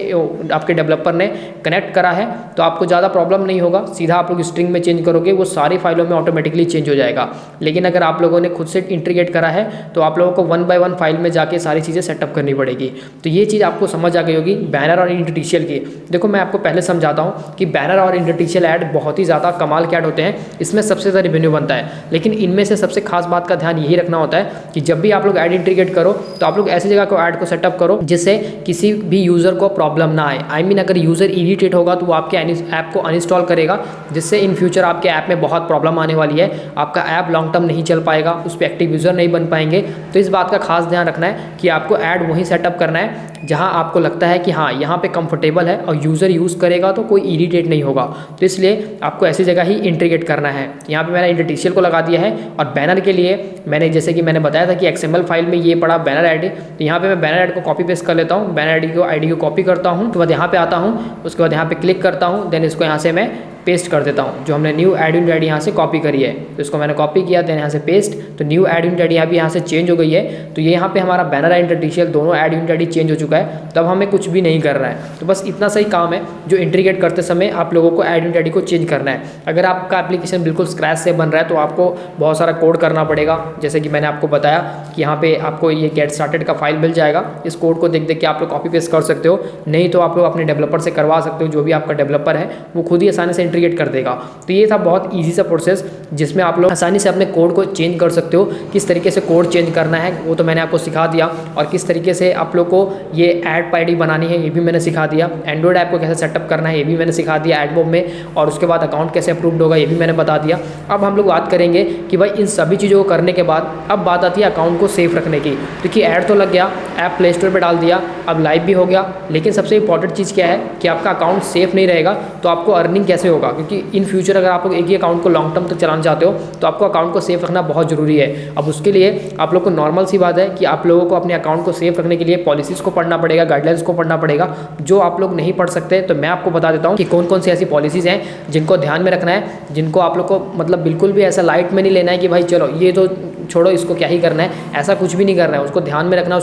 आपके डेवलपर ने कनेक्ट करा है तो आपको ज़्यादा प्रॉब्लम नहीं होगा, सीधा आप लोग स्ट्रिंग में चेंज करोगे वो सारी फाइलों में ऑटोमेटिकली चेंज हो जाएगा। लेकिन अगर आप लोगों ने खुद से इंट्रीगेट करा है तो आप लोगों को 1 बाय 1 फाइल में जाके सारी चीज़ें सेटअप करनी पड़ेगी। तो ये चीज़ आप आपको समझ आ गई होगी बैनर और इंटरस्टिशियल की। देखो मैं आपको पहले समझाता हूँ कि बैनर और इंटरस्टिशियल ऐड बहुत ही ज़्यादा कमाल के ऐड होते हैं, इसमें सबसे ज़्यादा रेवेन्यू बनता है। लेकिन इनमें से सबसे खास बात का ध्यान यही रखना होता है कि जब भी आप लोग ऐड इंटीग्रेट करो तो आप लोग ऐसी जगह को ऐड को सेटअप करो जिससे किसी भी यूज़र को प्रॉब्लम ना आए। आई मीन अगर यूज़र इरिटेट होगा तो वो आपके ऐप को अनइंस्टॉल करेगा, जिससे इन फ्यूचर आपके ऐप में बहुत प्रॉब्लम आने वाली है। आपका ऐप लॉन्ग टर्म नहीं चल पाएगा, उस पर एक्टिव यूज़र नहीं बन पाएंगे। तो इस बात का खास ध्यान रखना है कि आपको ऐड वहीं सेटअप करना है जहां आपको लगता है कि हाँ यहाँ पे कंफर्टेबल है और यूज़र यूज़ करेगा तो कोई इरिटेट नहीं होगा। तो इसलिए आपको ऐसी जगह ही इंटीग्रेट करना है। यहाँ पे मैंने इंटरस्टिशियल को लगा दिया है और बैनर के लिए मैंने जैसे कि मैंने बताया था कि XML फाइल में ये पड़ा बैनर आईडी, तो यहाँ पे मैं बैनर आईडी को कॉपी पेस्ट कर लेता हूँ। बैनर आईडी को कॉपी करता हूँ, उसके बाद यहाँ पे आता हूँ, उसके बाद यहाँ पे क्लिक करता हूँ, देन इसको यहाँ से मैं पेस्ट कर देता हूँ। जो हमने न्यू ऐड यूनिट आईडी यहाँ से कॉपी करी है तो इसको मैंने कॉपी किया, देन यहाँ से पेस्ट, तो न्यू ऐड यूनिट आईडी यहाँ से चेंज हो गई है। तो ये यहाँ पे हमारा बैनर और इंटरस्टिशियल दोनों ऐड यूनिट आईडी चेंज हो चुका है। तब हमें कुछ भी नहीं करना है, तो बस इतना सही काम है जो इंटीग्रेट करते समय आप लोगों को ऐड यूनिट आईडी को चेंज करना है। अगर आपका एप्लीकेशन बिल्कुल स्क्रैच से बन रहा है तो आपको बहुत सारा कोड करना पड़ेगा, जैसे कि मैंने आपको बताया कि यहाँ पे आपको ये गेट स्टार्टेड का फाइल मिल जाएगा। इस कोड को देख देख के आप लोग कॉपी पेस्ट कर सकते हो, नहीं तो आप लोग अपने डेवलपर से करवा सकते हो। जो भी आपका डेवलपर है वो खुद ही आसानी से इंटीग्रेट कर देगा। तो ये था बहुत ईजी सा प्रोसेस जिसमें आप लोग आसानी से अपने कोड को चेंज कर सकते हो। किस तरीके से कोड चेंज करना है वो तो मैंने आपको सिखा दिया, और किस तरीके से आप लोग को ये ऐड आईडी बनानी है ये भी मैंने सिखा दिया। एंड्रॉइड ऐप को कैसे सेटअप करना है ये भी मैंने सिखा दिया एडमोब में, और उसके बाद अकाउंट कैसे अप्रूव्ड होगा ये भी मैंने बता दिया। अब हम लोग बात करेंगे कि भाई इन सभी चीज़ों को करने के बाद अब बात आती है अकाउंट को सेफ रखने की। क्योंकि ऐड तो लग गया, ऐप प्ले स्टोर पर डाल दिया, अब लाइव भी हो गया, लेकिन सबसे इंपॉर्टेंट चीज़ क्या है कि आपका अकाउंट सेफ नहीं रहेगा तो आपको अर्निंग कैसे होगा। क्योंकि इन फ्यूचर अगर आप लोग एक ही अकाउंट को लॉन्ग टर्म तक चलाना चाहते हो तो आपको अकाउंट को सेफ रखना बहुत जरूरी है। अब उसके लिए आप लोग को नॉर्मल सी बात है कि आप लोगों को अपने अकाउंट को सेफ रखने के लिए पॉलिसीज़ को पढ़ना पड़ेगा, गाइडलाइंस को पढ़ना पड़ेगा। जो आप लोग नहीं पढ़ सकते तो मैं आपको बता देता हूँ कि कौन कौन सी ऐसी पॉलिसीज़ हैं जिनको ध्यान में रखना है, जिनको आप लोग को मतलब बिल्कुल भी ऐसा लाइट में नहीं लेना है कि भाई चलो ये तो छोड़ो इसको क्या ही करना है, ऐसा कुछ भी नहीं करना है। उसको ध्यान में रखना है,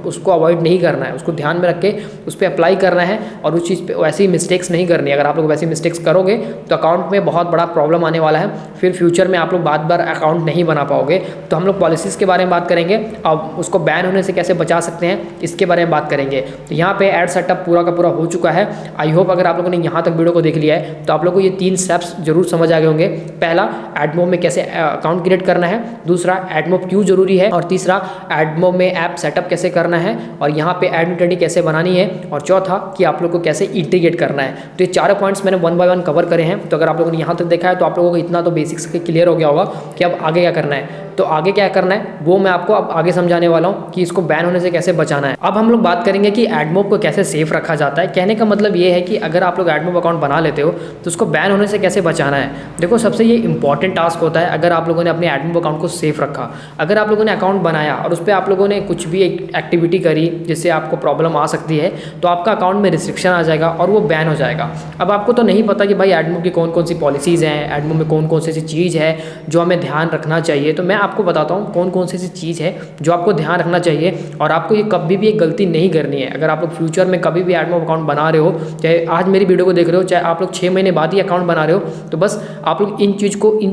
उसको अवॉइड नहीं करना है, उसको ध्यान में रख के उस पर अप्लाई करना है और उस चीज़ पे वैसी मिस्टेक्स नहीं करनी है। अगर आप लोग वैसी मिस्टेक्स करोगे तो अकाउंट में बहुत बड़ा प्रॉब्लम आने वाला है, फिर फ्यूचर में आप लोग बार अकाउंट नहीं बना पाओगे। तो हम लोग पॉलिसीज़ के बारे में बात करेंगे, अब उसको बैन होने से कैसे बचा सकते हैं इसके बारे में बात करेंगे। तो यहाँ पे ऐड सेटअप पूरा का पूरा हो चुका है। आई होप अगर आप लोगों ने यहाँ तक वीडियो को देख लिया है तो आप लोगों को ये 3 स्टेप्स जरूर समझ आ गए होंगे। पहला, एडमोब में कैसे अकाउंट क्रिएट करना है, दूसरा एडमोब क्यों जरूरी है, और तीसरा एडमोब में ऐप सेटअप कैसे करना है, और यहाँ पे ऐड आईडी कैसे बनानी है, और चौथा कि आप लोग को कैसे इंटीग्रेट करना है। तो ये चारों पॉइंट्स मैंने 1 बाय 1 कवर करे हैं। तो अगर आप लोगों ने यहाँ तक देखा है तो आप लोगों को इतना तो बेसिक्स क्लियर हो गया होगा कि अब आगे क्या करना है। तो आगे क्या करना है वो मैं आपको अब आगे समझाने वाला हूँ कि इसको बैन होने से कैसे बचाना है। अब हम लोग बात करेंगे कि एडमोब को कैसे सेफ रखा जाता है। कहने का मतलब ये है कि अगर आप लोग एडमोब अकाउंट बना लेते हो तो उसको बैन होने से कैसे बचाना है। देखो सबसे ये इंपॉर्टेंट टास्क होता है अगर आप लोगों ने अपने एडमोब अकाउंट को सेफ रखा। अगर आप लोगों ने अकाउंट बनाया और उस पर आप लोगों ने कुछ भी एक्टिविटी करी जिससे आपको प्रॉब्लम आ सकती है तो आपका अकाउंट में रिस्ट्रिक्शन आ जाएगा और वो बैन हो जाएगा। अब आपको तो नहीं पता कि भाई एडमोब की कौन कौन सी पॉलिसीज़ हैं, एडमोब में कौन कौन सी चीज़ है जो हमें ध्यान रखना चाहिए। तो मैं आपको बताता हूँ कौन कौन सी ऐसी चीज़ है जो आपको ध्यान रखना चाहिए और आपको ये कभी भी एक गलती नहीं करनी है। अगर आप लोग फ्यूचर में कभी भी एडमोब अकाउंट बना रहे हो, चाहे आज मेरी वीडियो को देख रहे हो, चाहे आप लोग 6 महीने बाद ही अकाउंट बना रहे हो, तो बस आप लोग इन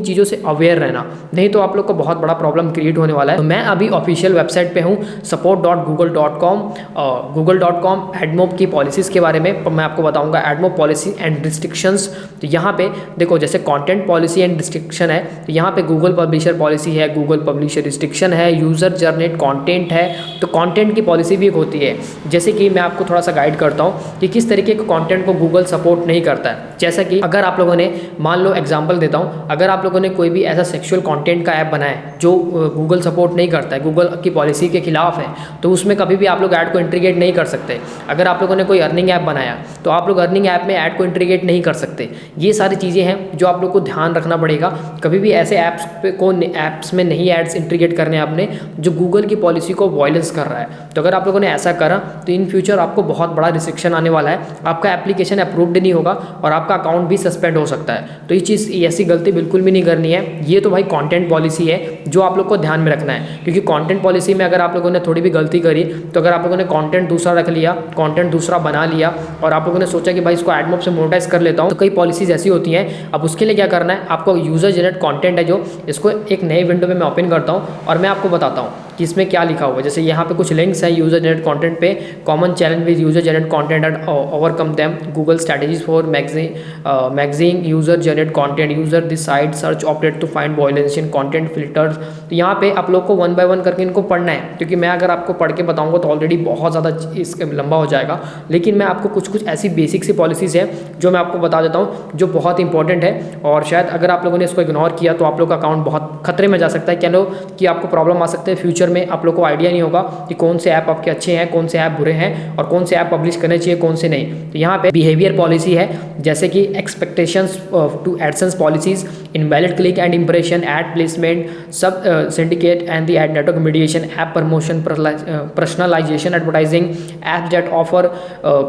चीज़ों से अवेयर रहना, नहीं तो आप लोग को बहुत बड़ा प्रॉब्लम क्रिएट होने वाला है। तो मैं अभी ऑफिशियल वेबसाइट पे हूँ support.google.com एडमोब की पॉलिसीज़ के बारे में मैं आपको बताऊँगा, एडमोब पॉलिसी एंड रिस्ट्रिक्शंस। तो यहाँ पे देखो जैसे कंटेंट पॉलिसी एंड रिस्ट्रिक्शन है, तो यहाँ पे गूगल पब्लिशर पॉलिसी है, गूगल पब्लिशर रिस्ट्रिक्शन है, यूज़र जनरेट कंटेंट है। तो कंटेंट की पॉलिसी भी एक होती है। जैसे कि मैं आपको थोड़ा सा गाइड करता हूँ कि किस तरीके के कंटेंट को गूगल सपोर्ट नहीं करता है। जैसा कि अगर आप लोगों ने मान लो एग्जांपल देता हूँ, अगर आप लोगों ने कोई भी ऐसा सेक्सुअल कंटेंट का ऐप बनाया है जो गूगल सपोर्ट नहीं करता है, गूगल की पॉलिसी के खिलाफ है, तो उसमें कभी भी आप लोग ऐड को इंटीग्रेट नहीं कर सकते। अगर आप लोगों ने कोई अर्निंग ऐप बनाया तो आप लोग अर्निंग ऐप में ऐड को इंटीग्रेट नहीं कर सकते। ये सारी चीज़ें हैं जो आप लोग को ध्यान रखना पड़ेगा। कभी भी ऐसे ऐप्स में नहीं एड्स इंटीग्रेट करने आपने जो गूगल की पॉलिसी को वायलेंस कर रहा है। तो अगर आप लोगों ने ऐसा करा तो इन फ्यूचर आपको बहुत बड़ा रिस्ट्रिक्शन आने वाला है, आपका एप्लीकेशन अप्रूव्ड नहीं होगा और आपका अकाउंट भी सस्पेंड हो सकता है। तो ये चीज़ ऐसी गलती बिल्कुल भी नहीं करनी है। ये तो भाई कंटेंट पॉलिसी है जो आप लोग को ध्यान में रखना है, क्योंकि कंटेंट पॉलिसी में अगर आप लोगों ने थोड़ी भी गलती करी, तो अगर आप लोगों ने कंटेंट दूसरा रख लिया, कंटेंट दूसरा बना लिया और आप लोगों ने सोचा कि भाई इसको एडमोब से मोनेटाइज कर लेता हूँ, तो कई पॉलिसीज ऐसी होती हैं। अब उसके लिए क्या करना है, आपको यूज़र जनरेट कंटेंट है जो, इसको एक नए विंडो में मैं ओपन करता हूँ और मैं आपको बताता हूँ कि इसमें क्या लिखा हुआ है। जैसे यहाँ पे कुछ लिंक्स हैं यूजर जनरेट कंटेंट पे, common challenge with user generate content and overcome them, Google strategies for magazine user generate content, user this site search operate to find violation content filters. तो यहाँ पे आप लोग को 1 बाय 1 करके इनको पढ़ना है, क्योंकि मैं अगर आपको पढ़ के बताऊंगा तो ऑलरेडी बहुत ज़्यादा इसके लंबा हो जाएगा। लेकिन मैं आपको कुछ कुछ ऐसी बेसिक सी पॉलिसीज़ है जो मैं आपको बता देता हूँ जो बहुत इंपॉर्टेंट है, और शायद अगर आप लोगों ने इसको इग्नोर किया तो आप लोग का अकाउंट बहुत खतरे में जा सकता है। कह लो कि आपको प्रॉब्लम आ सकते हैं फ्यूचर में, आप लोग को आइडिया नहीं होगा कि कौन से ऐप आपके अच्छे हैं, कौन से ऐप बुरे हैं, और कौन से ऐप पब्लिश करने चाहिए, कौन से नहीं। तो यहाँ पे बिहेवियर पॉलिसी है, जैसे कि expectations to AdSense policies, invalid click and impression, ad placement, sub syndicate and the ad network mediation, app promotion, personalisation advertising, apps that offer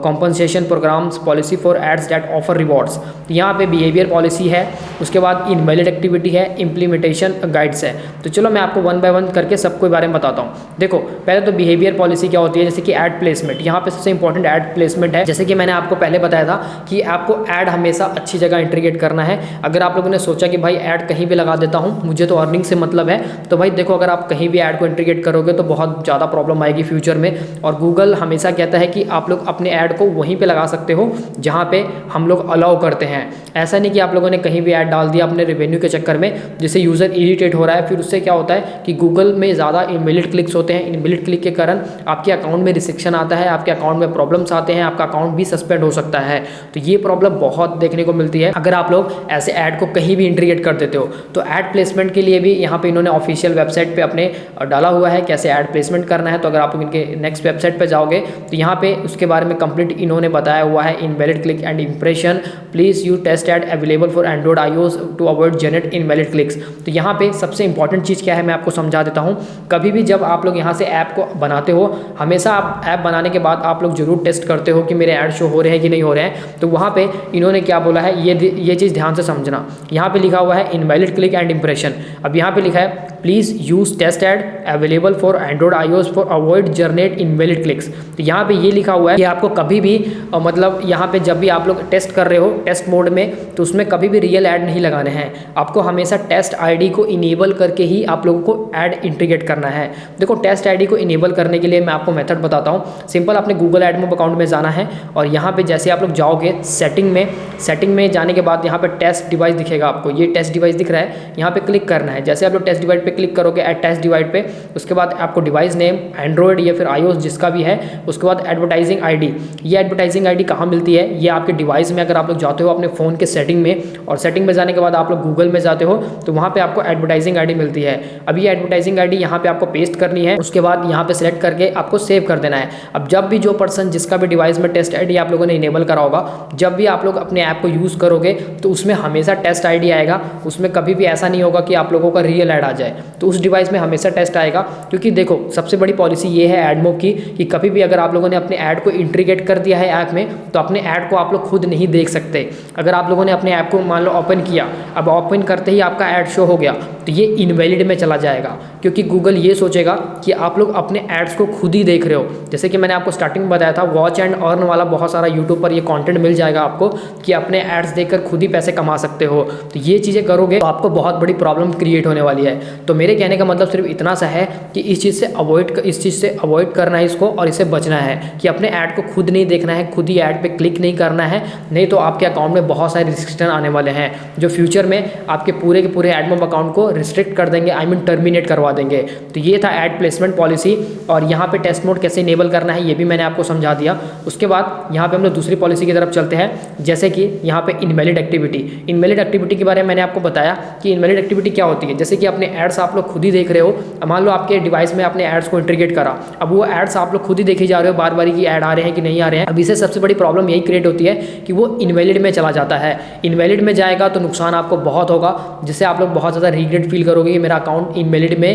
compensation programs, policy for ads that offer rewards. तो यहाँ पे behaviour policy है, उसके बाद invalid activity है, implementation guides है। तो चलो मैं आपको 1 बाय 1 करके सबके बारे में बताता हूँ। देखो पहले तो बिहेवियर पॉलिसी क्या होती है, जैसे कि एड प्लेसमेंट। यहाँ पे सबसे इंपॉर्टेंट एड प्लेसमेंट है। जैसे कि मैंने आपको पहले बताया था कि आपको ऐड हमेशा अच्छी जगह इंटीग्रेट करना है। अगर आप लोगों ने सोचा कि भाई ऐड कहीं भी लगा देता हूँ, मुझे तो अर्निंग से मतलब है, तो भाई देखो अगर आप कहीं भी ऐड को इंटीग्रेट करोगे तो बहुत ज़्यादा प्रॉब्लम आएगी फ्यूचर में। और गूगल हमेशा कहता है कि आप लोग अपने ऐड को वहीं पे लगा सकते हो जहाँ पे हम लोग अलाउ करते हैं। ऐसा नहीं कि आप लोगों ने कहीं भी ऐड डाल दिया अपने रेवेन्यू के चक्कर में, जिससे यूज़र इरिटेट हो रहा है। फिर उससे क्या होता है कि गूगल में ज़्यादा इनवैलिड क्लिक्स होते हैं। इनवैलिड क्लिक के कारण आपके अकाउंट में रिस्ट्रिक्शन आता है, आपके अकाउंट में प्रॉब्लम्स आते हैं, आपका अकाउंट भी सस्पेंड हो सकता है। तो ये प्रॉब्लम बहुत देखने को मिलती है अगर आप लोग ऐसे ऐड को कहीं भी इंटीग्रेट कर देते हो। तो ऐड प्लेसमेंट के लिए भी यहाँ पे इन्होंने ऑफिशियल वेबसाइट पे अपने डाला हुआ है कैसे ऐड प्लेसमेंट करना है। तो अगर आप इनके नेक्स्ट वेबसाइट पे जाओगे तो यहाँ पे उसके बारे में कंप्लीट इन्होंने बताया हुआ है। Invalid click and impression, please you test ad available for android iOS to avoid generate invalid clicks. तो यहाँ पे सबसे इंपॉर्टेंट चीज़ क्या है मैं आपको समझा देता हूँ। कभी भी जब आप लोग यहाँ से ऐप को बनाते हो, हमेशा आप ऐप बनाने के बाद आप लोग जरूर टेस्ट करते हो कि मेरे ऐड शो हो रहे हैं कि नहीं हो रहे हैं। तो वहाँ पे इन्होंने क्या बोला है ये चीज़ ध्यान से समझना। यहाँ पे लिखा हुआ है इनवैलिड क्लिक एंड इंप्रेशन। अब यहाँ पे लिखा है please use test ad available for android iOS for avoid generate invalid clicks. तो यहाँ पे ये लिखा हुआ है कि आपको कभी भी मतलब यहाँ पे जब भी आप लोग टेस्ट कर रहे हो टेस्ट मोड में, तो उसमें कभी भी रियल ऐड नहीं लगाने हैं। आपको हमेशा टेस्ट आईडी को इनेबल करके ही आप लोगों को ऐड इंटीग्रेट करना है। देखो टेस्ट आईडी को इनेबल करने के लिए मैं आपको मेथड बताता हूँ। सिंपल अपने गूगल एडमोब अकाउंट में जाना है, और यहाँ पे जैसे आप लोग जाओगे सेटिंग में जाने के बाद यहाँ पे टेस्ट डिवाइस दिखेगा आपको, ये टेस्ट डिवाइस दिख रहा है, यहाँ पे क्लिक करना है। जैसे आप लोग टेस्ट डिवाइस पे क्लिक करोगे एड टेस्ट डिवाइस पे, उसके बाद आपको डिवाइस नेम एंड्रॉयड या फिर iOS जिसका भी है, उसके बाद एडवर्टाइजिंग आईडी। ये एडवर्टाइजिंग आईडी कहाँ मिलती है, ये आपके डिवाइस में अगर आप लोग जाते हो अपने फ़ोन के सेटिंग में, और सेटिंग में जाने के बाद आप लोग गूगल में जाते हो तो वहाँ पे आपको एडवर्टाइजिंग आईडी मिलती है। अब ये एडवर्टाइजिंग आईडी यहाँ पे आपको पेस्ट करनी है, उसके बाद यहाँ पे सेलेक्ट करके आपको सेव कर देना है। अब जब भी जो पर्सन जिसका भी डिवाइस में टेस्ट आईडी आप लोगों ने इनेबल करा होगा, जब भी आप लोग अपने ऐप को यूज़ करोगे तो उसमें हमेशा टेस्ट आईडी आएगा। उसमें कभी भी ऐसा नहीं होगा कि आप लोगों का रियल ऐड आ जाए, तो उस डिवाइस में हमेशा टेस्ट आएगा। क्योंकि देखो सबसे बड़ी पॉलिसी ये है एडमोब की कि कभी भी अगर आप लोगों ने अपने ऐड को इंटीग्रेट कर दिया है ऐप में, तो अपने ऐड को आप लोग खुद नहीं देख सकते। अगर आप लोगों ने अपने ऐप को मान लो ओपन किया, अब ओपन करते ही आपका ऐड शो हो गया, तो ये इनवैलिड में चला जाएगा। क्योंकि गूगल ये सोचेगा कि आप लोग अपने एड्स को खुद ही देख रहे हो। जैसे कि मैंने आपको स्टार्टिंग में बताया था, वॉच एंड अर्न वाला बहुत सारा यूट्यूब पर ये कंटेंट मिल जाएगा आपको कि अपने एड्स देखकर खुद ही पैसे कमा सकते हो। तो ये चीज़ें करोगे तो आपको बहुत बड़ी प्रॉब्लम क्रिएट होने वाली है। तो मेरे कहने का मतलब सिर्फ इतना सा है कि इस चीज़ से अवॉइड करना है इसको, और इससे बचना है कि अपने ऐड को खुद नहीं देखना है, खुद ही ऐड पे क्लिक नहीं करना है। नहीं तो आपके अकाउंट में बहुत सारे रिस्ट्रिक्शन आने वाले हैं जो फ्यूचर में आपके पूरे के पूरे एडमोब अकाउंट को रिस्ट्रिक्ट कर देंगे, आई मीन टर्मिनेट करवा देंगे। तो ये था ऐड प्लेसमेंट पॉलिसी, और यहाँ पे टेस्ट मोड कैसे इनेबल करना है ये भी मैंने आपको समझा दिया। उसके बाद यहाँ पे हम लोग दूसरी पॉलिसी की तरफ चलते हैं, जैसे कि यहाँ पे इनवैलिड एक्टिविटी के बारे में मैंने आपको बताया कि इनवैलिड एक्टिविटी क्या होती है। जैसे कि अपने एड्स आप लोग खुद ही देख रहे हो, मान लो आपके डिवाइस में अपने एड्स को इंटीग्रेट करा, अब वो एड्स आप लोग खुद ही देखे जा रहे हो बार बार की ऐड आ रहे हैं कि नहीं आ रहे हैं। अब इससे सबसे बड़ी प्रॉब्लम यही क्रिएट होती है कि वो इनवैलिड में चला जाता है। इनवैलिड में जाएगा तो नुकसान आपको बहुत होगा, जिससे आप लोग बहुत ज़्यादा रिग्रेट फील करोगे कि मेरा अकाउंट इनवैलिड में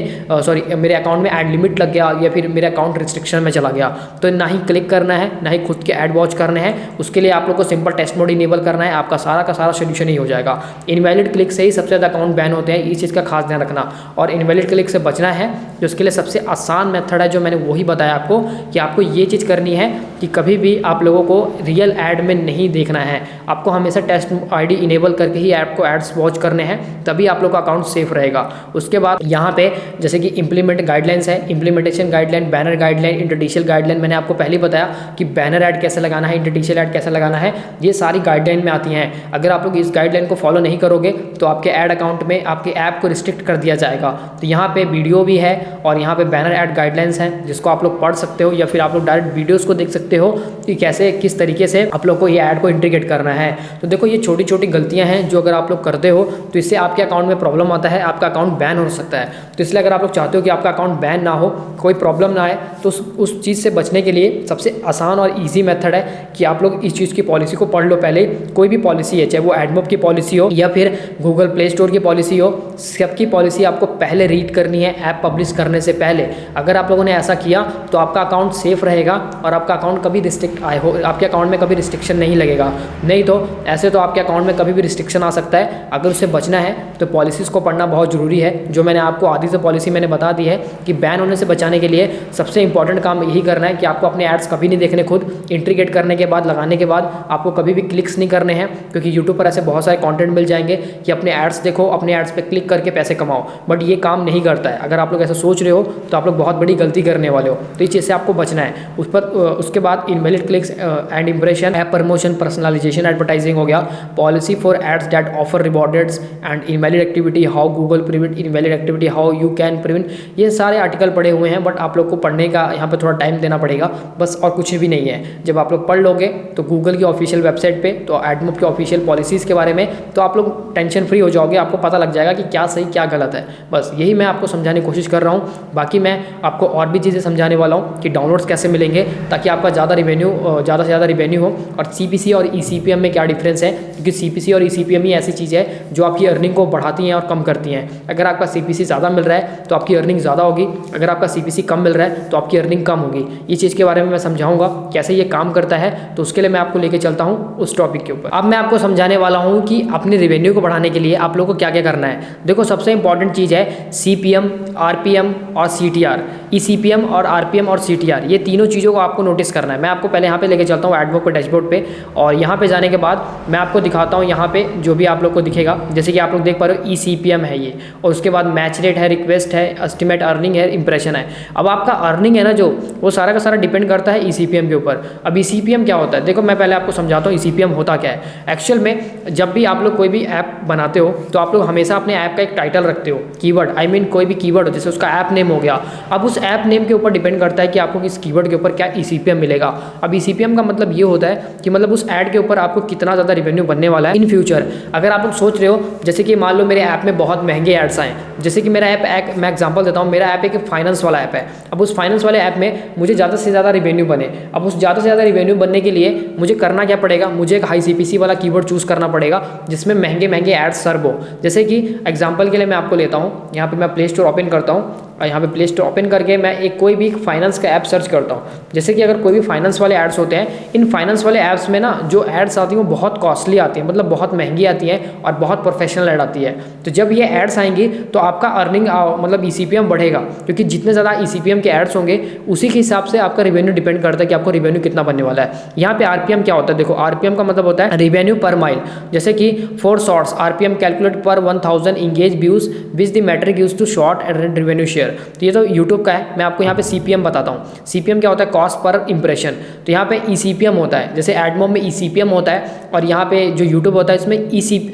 मेरे अकाउंट में ऐड लिमिट लग गया या फिर मेरा अकाउंट रिस्ट्रिक्शन में चला गया। तो ना ही क्लिक करना है, ना ही खुद के ऐड वॉच करने हैं। उसके लिए आप लोग को सिंपल टेस्ट मोड इनेबल करना है, आपका सारा का सारा सोल्यूशन ही हो जाएगा। इनवैलिड क्लिक से ही सबसे ज़्यादा अकाउंट बैन होते हैं, इस चीज़ का खास ध्यान रखना। और इनवैलिड क्लिक से बचना है, जो उसके लिए सबसे आसान मेथड है जो मैंने वही बताया आपको कि आपको ये चीज़ करनी है कि कभी भी आप लोगों को रियल ऐड में नहीं देखना है। आपको हमेशा टेस्ट आईडी इनेबल करके ही ऐप को एड्स वॉच करने हैं, तभी आप लोग का अकाउंट सेफ रहेगा। उसके बाद यहाँ पे जैसे कि इंप्लीमेंट गाइडलाइंस है, implementation guideline, banner guideline, interstitial guideline. मैंने आपको पहले बताया कि बैनर ऐड कैसे लगाना है, इंटरडिशियल ऐड कैसे लगाना है, ये सारी गाइडलाइन में आती हैं। अगर आप लोग इस गाइडलाइन को फॉलो नहीं करोगे तो आपके ऐड अकाउंट में आपके ऐप को रिस्ट्रिक्ट कर दिया जाएगा। तो यहाँ पे वीडियो भी है और यहाँ पे बैनर ऐड गाइडलाइंस हैं, जिसको आप लोग पढ़ सकते हो या फिर आप लोग डायरेक्ट वीडियोस को देख सकते हो कि कैसे किस तरीके से आप लोग को ये ऐड को इंटीग्रेट करना है। तो देखो ये छोटी छोटी गलतियाँ हैं जो अगर आप लोग करते हो तो इससे आपके अकाउंट में प्रॉब्लम आता है, आपका अकाउंट बैन हो सकता है। तो इसलिए अगर आप लोग चाहते हो कि आपका अकाउंट बैन ना हो, कोई प्रॉब्लम ना आए, तो उस चीज़ से बचने के लिए सबसे आसान और ईजी मेथड है कि आप लोग इस चीज़ की पॉलिसी को पढ़ लो पहले। कोई भी पॉलिसी है, चाहे वो एडमोब की पॉलिसी हो या फिर गूगल प्ले स्टोर की पॉलिसी हो, सबकी पॉलिसी आपको पहले रीड करनी है ऐप पब्लिश करने से पहले। अगर आप लोगों ने ऐसा किया तो आपका अकाउंट सेफ रहेगा और आपका अकाउंट कभी आपके अकाउंट में कभी रिस्ट्रिक्शन नहीं लगेगा। नहीं तो ऐसे तो आपके अकाउंट में कभी भी रिस्ट्रिक्शन आ सकता है। अगर उससे बचना है तो पॉलिसीज़ को पढ़ना बहुत ज़रूरी है। जो मैंने आपको आधी से पॉलिसी मैंने बता दी है कि बैन होने से बचाने के लिए सबसे इंपॉर्टेंट काम यही करना है कि आपको अपने एड्स कभी नहीं देखने, खुद इंटीग्रेट करने के बाद, लगाने के बाद आपको कभी भी क्लिक्स नहीं करने हैं, क्योंकि यूट्यूब पर ऐसे बहुत सारे कंटेंट मिल जाएंगे कि अपने एड्स देखो, अपने एड्स पे क्लिक करके पैसे कमाओ, बट ये काम नहीं करता है। अगर आप लोग ऐसा सोच रहे हो तो आप लोग बहुत बड़ी गलती करने वाले हो। तो इस चीज़ से आपको बचना है। उसके बाद invalid clicks and impression, app promotion, personalisation advertising हो गया, policy for ads that offer rewardeds and invalid activity, how Google prevent invalid activity, how you can prevent. ये सारे आर्टिकल पढ़े हुए हैं, बट आप लोग को पढ़ने का यहाँ पे थोड़ा टाइम देना पड़ेगा बस, और कुछ भी नहीं है। जब आप लोग पढ़ लोगे तो गूगल की ऑफिशियल वेबसाइट पे, तो एडमोब की ऑफिशियल पॉलिसीज़ के बारे में, तो आप लोग टेंशन फ्री हो जाओगे, आपको पता लग जाएगा कि क्या सही क्या गलत है। बस यही मैं आपको समझाने की कोशिश कर रहा हूँ। बाकी मैं आपको और भी चीज़ें समझाने वाला हूँ कि डाउनलोड्स कैसे मिलेंगे ताकि आपका ज़्यादा से ज़्यादा रिवेन्यू हो, और CPC और ECPM में क्या डिफरेंस है, क्योंकि CPC और ECPM ही ऐसी चीज़ है जो आपकी अर्निंग को बढ़ाती हैं और कम करती हैं। अगर आपका CPC ज़्यादा मिल रहा है तो आपकी अर्निंग ज़्यादा होगी, अगर आपका CPC कम मिल रहा है तो आपकी अर्निंग कम होगी। ये चीज़ के बारे में मैं समझाऊंगा कैसे ये काम करता है, तो उसके लिए मैं आपको लेके चलता हूँ उस टॉपिक के ऊपर। अब मैं आपको समझाने वाला हूँ कि अपने रिवेन्यू को बढ़ाने के लिए आप लोगों को क्या क्या करना है। देखो सबसे इंपॉर्टेंट चीज़ है CPM, RPM और CTR। ECPM और RPM और CTR, ये तीनों चीज़ों को आपको नोटिस करना है। मैं आपको पहले यहाँ पे लेके चलता हूँ एडमोब के डैशबोर्ड पे, और यहाँ पे जाने के बाद मैं आपको दिखाता हूँ यहाँ पे जो भी आप लोग को दिखेगा। जैसे कि आप लोग देख पा रहे हो ECPM है ये, और उसके बाद मैच रेट है, रिक्वेस्ट है, एस्टिमेट अर्निंग है, इंप्रेशन है। अब आपका अर्निंग है ना जो, वो सारा का सारा डिपेंड करता है ECPM के ऊपर। अब ECPM क्या होता है, देखो मैं पहले आपको समझाता हूँ ECPM होता क्या है। एक्चुअल में जब भी आप लोग कोई भी ऐप बनाते हो तो आप लोग हमेशा अपने ऐप का एक टाइटल रखते हो, कीवर्ड, आई मीन कोई भी कीवर्ड हो, जैसे उसका ऐप नेम हो गया। अब उस ऐप नेम के ऊपर डिपेंड करता है कि आपको किस कीवर्ड के ऊपर क्या ECPM मिलेगा। अब ECPM का मतलब ये होता है कि मतलब उस ऐड के ऊपर आपको कितना ज़्यादा रिवेन्यू बनने वाला है इन फ्यूचर। अगर आप लोग सोच रहे हो, जैसे कि मान लो मेरे ऐप में बहुत महंगे एड्स आए, जैसे कि मेरा ऐप, मैं एग्जांपल देता हूँ, मेरा ऐप एक फाइनेंस वाला ऐप है। अब उस फाइनेंस वाले ऐप में मुझे ज़्यादा से ज़्यादा रिवेन्यू बने, अब उस ज़्यादा से ज़्यादा रिवेन्यू बनने के लिए मुझे करना क्या पड़ेगा, मुझे एक हाई CPC वाला कीवर्ड चूज़ करना पड़ेगा जिसमें महंगे महंगे एड्स सर्व हो। जैसे कि एग्जाम्पल के लिए मैं आपको लेता हूँ, यहाँ पर मैं प्ले स्टोर ओपन करता हूँ, और यहाँ पे प्ले स्टोर ओपन करके मैं एक कोई भी फाइनेंस का ऐप सर्च करता हूँ। जैसे कि अगर कोई भी फाइनेंस वाले ऐड्स होते हैं, इन फाइनेंस वाले ऐप्स में ना जो एड्स आती हैं वो बहुत कॉस्टली आती हैं, मतलब बहुत महंगी आती हैं और बहुत प्रोफेशनल ऐड आती है। तो जब ये एड्स आएंगी तो आपका अर्निंग मतलब ECPM बढ़ेगा, क्योंकि जितने ज़्यादा ECPM के एड्स होंगे उसी के हिसाब से आपका रिवेन्यू डिपेंड करता है कि आपको रिवेन्यू कितना बनने वाला है। यहाँ पे RPM क्या होता है, देखो RPM का मतलब होता है रिवेन्यू पर माइल। जैसे कि for shorts RPM calculate per 1000 engage views which the metric use to short and revenue share. तो ये तो यूट्यूब का है। मैं आपको यहाँ पे CPM बताता हूँ। CPM क्या होता है, कॉस्ट पर इंप्रेशन। तो यहाँ पे ECPM होता है, जैसे एडमोब में ECPM होता है, और यहाँ पे जो यूट्यूब होता है इसमें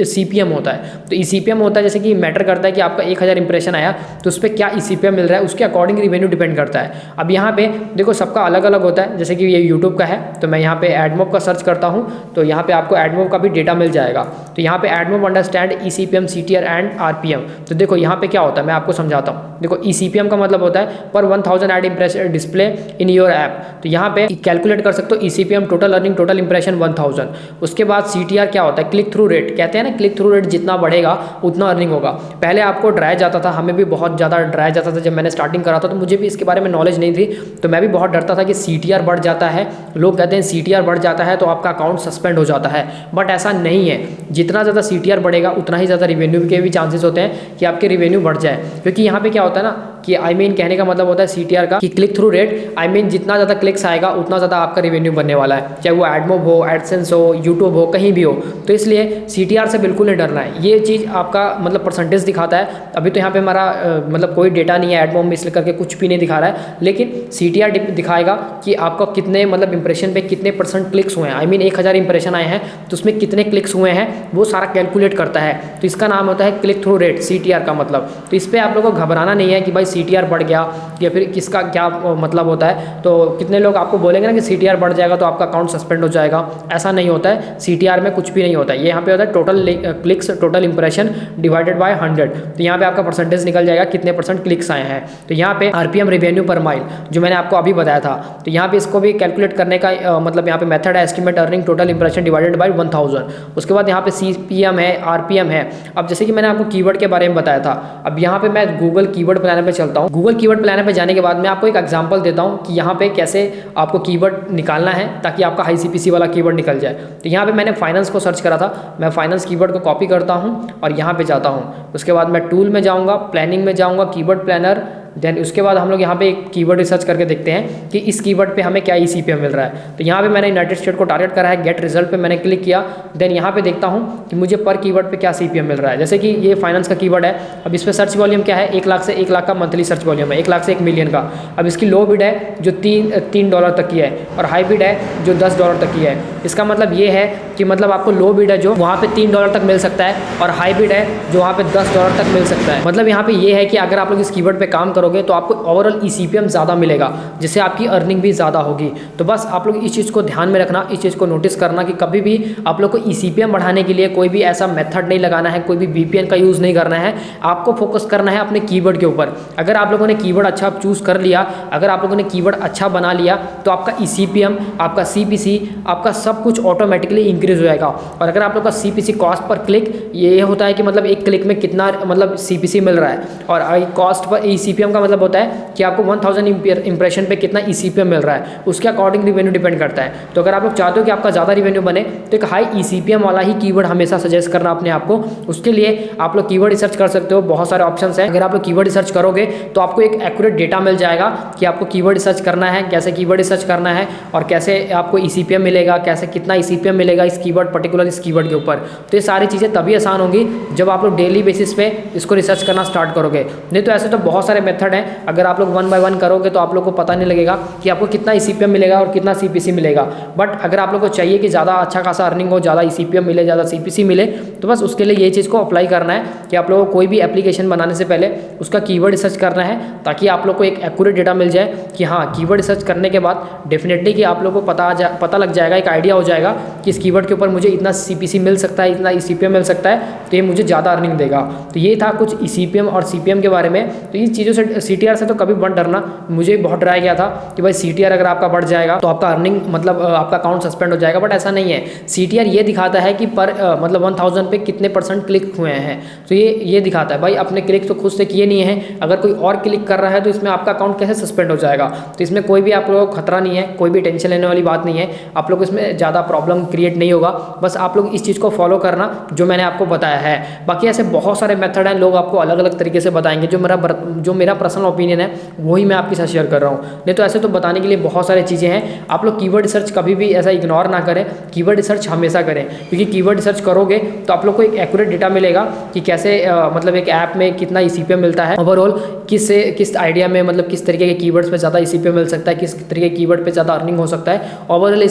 CPM होता है। तो ECPM होता है जैसे कि मैटर करता है कि आपका 1000 इंप्रेशन आया तो उस पर क्या ECPM मिल रहा है, उसके अकॉर्डिंग रिवेन्यू डिपेंड करता है। अब यहाँ पे देखो सबका अलग अलग होता है। जैसे कि ये यूट्यूब का है तो मैं यहाँ पे एडमोब का सर्च करता हूँ तो यहाँ पे आपको एडमोब का भी डेटा मिल जाएगा। तो यहाँ पे AdMob understand ECPM, CTR and RPM। तो देखो यहाँ पे क्या होता है, मैं आपको समझाता हूँ। देखो ECPM का मतलब होता है per 1000 ad impression display in your app. तो यहाँ पे कैलकुलेट कर सकते हो ECPM total earning, total impression 1000। उसके बाद CTR क्या होता है, क्लिक थ्रू रेट। कहते हैं ना क्लिक थ्रू रेट जितना बढ़ेगा उतना अर्निंग होगा। पहले आपको डराया जाता था, हमें भी बहुत ज़्यादा डराया जाता था। जब मैंने स्टार्टिंग करा था तो मुझे भी इसके बारे में नॉलेज नहीं थी, तो मैं भी बहुत डरता था कि CTR बढ़ जाता है। लोग कहते हैं CTR बढ़ जाता है तो आपका अकाउंट सस्पेंड हो जाता है, बट ऐसा नहीं है। जितना ज़्यादा CTR बढ़ेगा उतना ही ज़्यादा रिवेन्यू के भी चांसेस होते हैं कि आपके रिवेन्यू बढ़ जाए। क्योंकि यहाँ पे क्या होता है ना, कि कहने का मतलब होता है CTR का कि क्लिक थ्रू रेट, जितना ज़्यादा क्लिक्स आएगा उतना ज़्यादा आपका रेवेन्यू बनने वाला है, चाहे वो एडमोब हो, एडसेंस हो, यूट्यूब हो, कहीं भी हो। तो इसलिए CTR से बिल्कुल नहीं डरना है। ये चीज़ आपका मतलब परसेंटेज दिखाता है। अभी तो यहाँ पे हमारा मतलब कोई डेटा नहीं है एडमोब में, इसलिए करके कुछ भी नहीं दिखा रहा है, लेकिन CTR दिखाएगा कि आपका कितने मतलब इंप्रेशन पे कितने % क्लिक्स हुए हैं। 1000 इंप्रेशन आए हैं तो उसमें कितने क्लिक्स हुए हैं वो सारा कैलकुलेट करता है। तो इसका नाम होता है क्लिक थ्रू रेट, CTR का मतलब। तो इस पर आप लोगों को घबराना नहीं है कि भाई CTR बढ़ गया या फिर किसका क्या मतलब होता है। तो कितने लोग आपको बोलेंगे ना कि CTR बढ़ जाएगा तो आपका अकाउंट सस्पेंड हो जाएगा, ऐसा नहीं होता है। CTR में कुछ भी नहीं होता है। ये यहाँ पे होता है total clicks, total impression divided by 100। तो यहाँ पे आपका परसेंटेज निकल जाएगा कितने % क्लिक्स आए हैं। तो यहाँ पे RPM रेवेन्यू पर माइल जो मैंने आपको अभी बताया था, तो यहाँ पे इसको भी कैलकुलेट करने का मतलब यहाँ पे मेथड है estimate earning total impression divided by 1000। उसके बाद यहाँ पे CPM है, RPM है। अब जैसे कि मैंने आपको कीवर्ड के बारे में बताया था, अब यहाँ पे मैं गूगल कीवर्ड प्लानर पे चलता हूँ। गूगल कीवर्ड प्लानर पे जाने के बाद मैं आपको एक एग्जांपल देता हूँ कि यहाँ पे कैसे आपको कीवर्ड निकालना है ताकि आपका हाई CPC वाला कीवर्ड निकल जाए। तो यहाँ पे मैंने फाइनेंस को सर्च करा था, मैं फाइनेंस कीवर्ड को कॉपी करता हूँ और यहाँ पे जाता हूँ। उसके बाद मैं टूल में जाऊँगा, प्लानिंग में जाऊँगा, कीवर्ड प्लानर, देन उसके बाद हम लोग यहाँ पे एक कीवर्ड रिसर्च करके देखते हैं कि इस कीवर्ड पे हमें क्या ECPM मिल रहा है। तो यहाँ पे मैंने यूनाइटेड स्टेट को टारगेट करा है, गेट रिजल्ट पे मैंने क्लिक किया। देन यहाँ पे देखता हूँ कि मुझे पर कीवर्ड पे क्या CPM मिल रहा है। जैसे कि ये फाइनेंस का कीवर्ड है, अब इस पर सर्च वॉल्यूम क्या है, 1 लाख से 1 लाख का मंथली सर्च वॉल्यूम है, 1 लाख से 1 मिलियन का। अब इसकी लो बिड है जो $3 तक की है और हाई बिड है जो $10 तक की है। इसका मतलब ये है कि मतलब आपको लो बिड है जो वहाँ पे $3 तक मिल सकता है और हाई बिड है जो वहाँ पे $10 तक मिल सकता है। मतलब यहाँ पे ये है कि अगर आप लोग इस कीवर्ड पे काम करोगे तो आपको ओवरऑल ECPM ज़्यादा मिलेगा, जिससे आपकी अर्निंग भी ज़्यादा होगी। तो बस आप लोग इस चीज़ को ध्यान में रखना, इस चीज़ को नोटिस करना कि कभी भी आप लोग को ECPM बढ़ाने के लिए कोई भी ऐसा मेथड नहीं लगाना है, कोई भी VPN का यूज़ नहीं करना है। आपको फोकस करना है अपने कीवर्ड के ऊपर। अगर आप लोगों ने कीवर्ड अच्छा चूज़ कर लिया, अगर आप लोगों ने कीवर्ड अच्छा बना लिया तो आपका ECPM, आपका CPC, आपका सब कुछ ऑटोमेटिकली इंक्रीज हो जाएगा। और अगर आप लोग का CPC कॉस्ट पर क्लिक ये होता है कि मतलब एक क्लिक में कितना मतलब CPC मिल रहा है, और कॉस्ट पर ECPM का मतलब होता है कि आपको 1000 इंप्रेशन पे कितना ECPM मिल रहा है, उसके अकॉर्डिंग रिवेन्यू डिपेंड करता है। तो अगर आप लोग चाहते हो कि आपका ज़्यादा रिवेन्यू बने तो एक हाई ECPM वाला ही कीवर्ड हमेशा सजेस्ट करना अपने आप को। उसके लिए आप लोग कीवर्ड रिसर्च कर सकते हो, बहुत सारे ऑप्शंस हैं। अगर आप लोग कीवर्ड रिसर्च करोगे तो आपको एक एक्यूरेट डेटा मिल जाएगा कि आपको कीवर्ड रिसर्च करना है, कैसे कीवर्ड रिसर्च करना है और कैसे आपको ECPM मिलेगा, कैसे कितना ECPM मिलेगा इस कीवर्ड पर्टिकुलर इस कीवर्ड के ऊपर। तो ये सारी चीज़ें तभी आसान होंगी जब आप लोग डेली बेसिस पे इसको रिसर्च करना स्टार्ट करोगे। नहीं तो ऐसे तो बहुत सारे मेथड हैं, अगर आप लोग 1 बाय 1 करोगे तो आप लोग को पता नहीं लगेगा कि आपको कितना ECPM मिलेगा और कितना CPC मिलेगा। बट अगर आप लोग को चाहिए कि ज़्यादा अच्छा खासा अर्निंग हो, ज़्यादा ECPM मिले, ज़्यादा CPC मिले, तो बस उसके लिए ये चीज़ को अप्लाई करना है कि आप लोगों को कोई भी एप्लीकेशन बनाने से पहले उसका कीवर्ड रिसर्च करना है, ताकि आप लोग को एक एक्यूरेट डेटा मिल जाए कि हाँ कीवर्ड रिसर्च करने के बाद डेफिनेटली कि आप लोग को पता लग जाएगा, एक आइडिया हो जाएगा कि इस कीवर्ड के ऊपर मुझे इतना CPC मिल सकता है, इतना ECPM मिल सकता है, तो ये मुझे ज़्यादा अर्निंग देगा। तो ये था कुछ ECPM और CPM के बारे में। तो इन चीज़ों से CTR से तो कभी मत डरना। मुझे बहुत डराया गया था कि भाई CTR अगर आपका बढ़ जाएगा तो आपका अर्निंग मतलब आपका अकाउंट सस्पेंड हो जाएगा, बट ऐसा नहीं है। CTR ये दिखाता है कि पर मतलब 1000 पे कितने % क्लिक हुए हैं। तो ये दिखाता है भाई अपने क्लिक तो खुद से किए नहीं है, अगर कोई और क्लिक कर रहा है तो इसमें आपका अकाउंट कैसे सस्पेंड हो जाएगा। तो इसमें कोई भी आप लोगों को खतरा नहीं है, कोई भी टेंशन लेने वाली बात नहीं है। आप लोग इसमें ज़्यादा प्रॉब्लम क्रिएट नहीं होगा। बस आप लोग इस चीज़ को फॉलो करना जो मैंने आपको बताया है। बाकी ऐसे बहुत सारे मेथड हैं, लोग आपको अलग अलग तरीके से बताएंगे। जो मेरा पर्सनल ओपिनियन है वही मैं आपके साथ शेयर कर रहा हूँ। नहीं तो ऐसे तो बताने के लिए बहुत सारी चीज़ें हैं। आप लोग कीवर्ड रिसर्च कभी भी ऐसा इग्नोर ना करें, कीवर्ड रिसर्च हमेशा करें, क्योंकि कीवर्ड रिसर्च करोगे तो आप लोग को एक एक्यूरेट डेटा मिलेगा कि कैसे मतलब एक ऐप में कितना ECPM मिलता है ओवरऑल, किस आइडिया में मतलब किस तरीके के कीवर्ड्स पे ज़्यादा ECPM मिल सकता है, किस तरीके के कीवर्ड पे ज़्यादा अर्निंग हो सकता है ओवरऑल। ये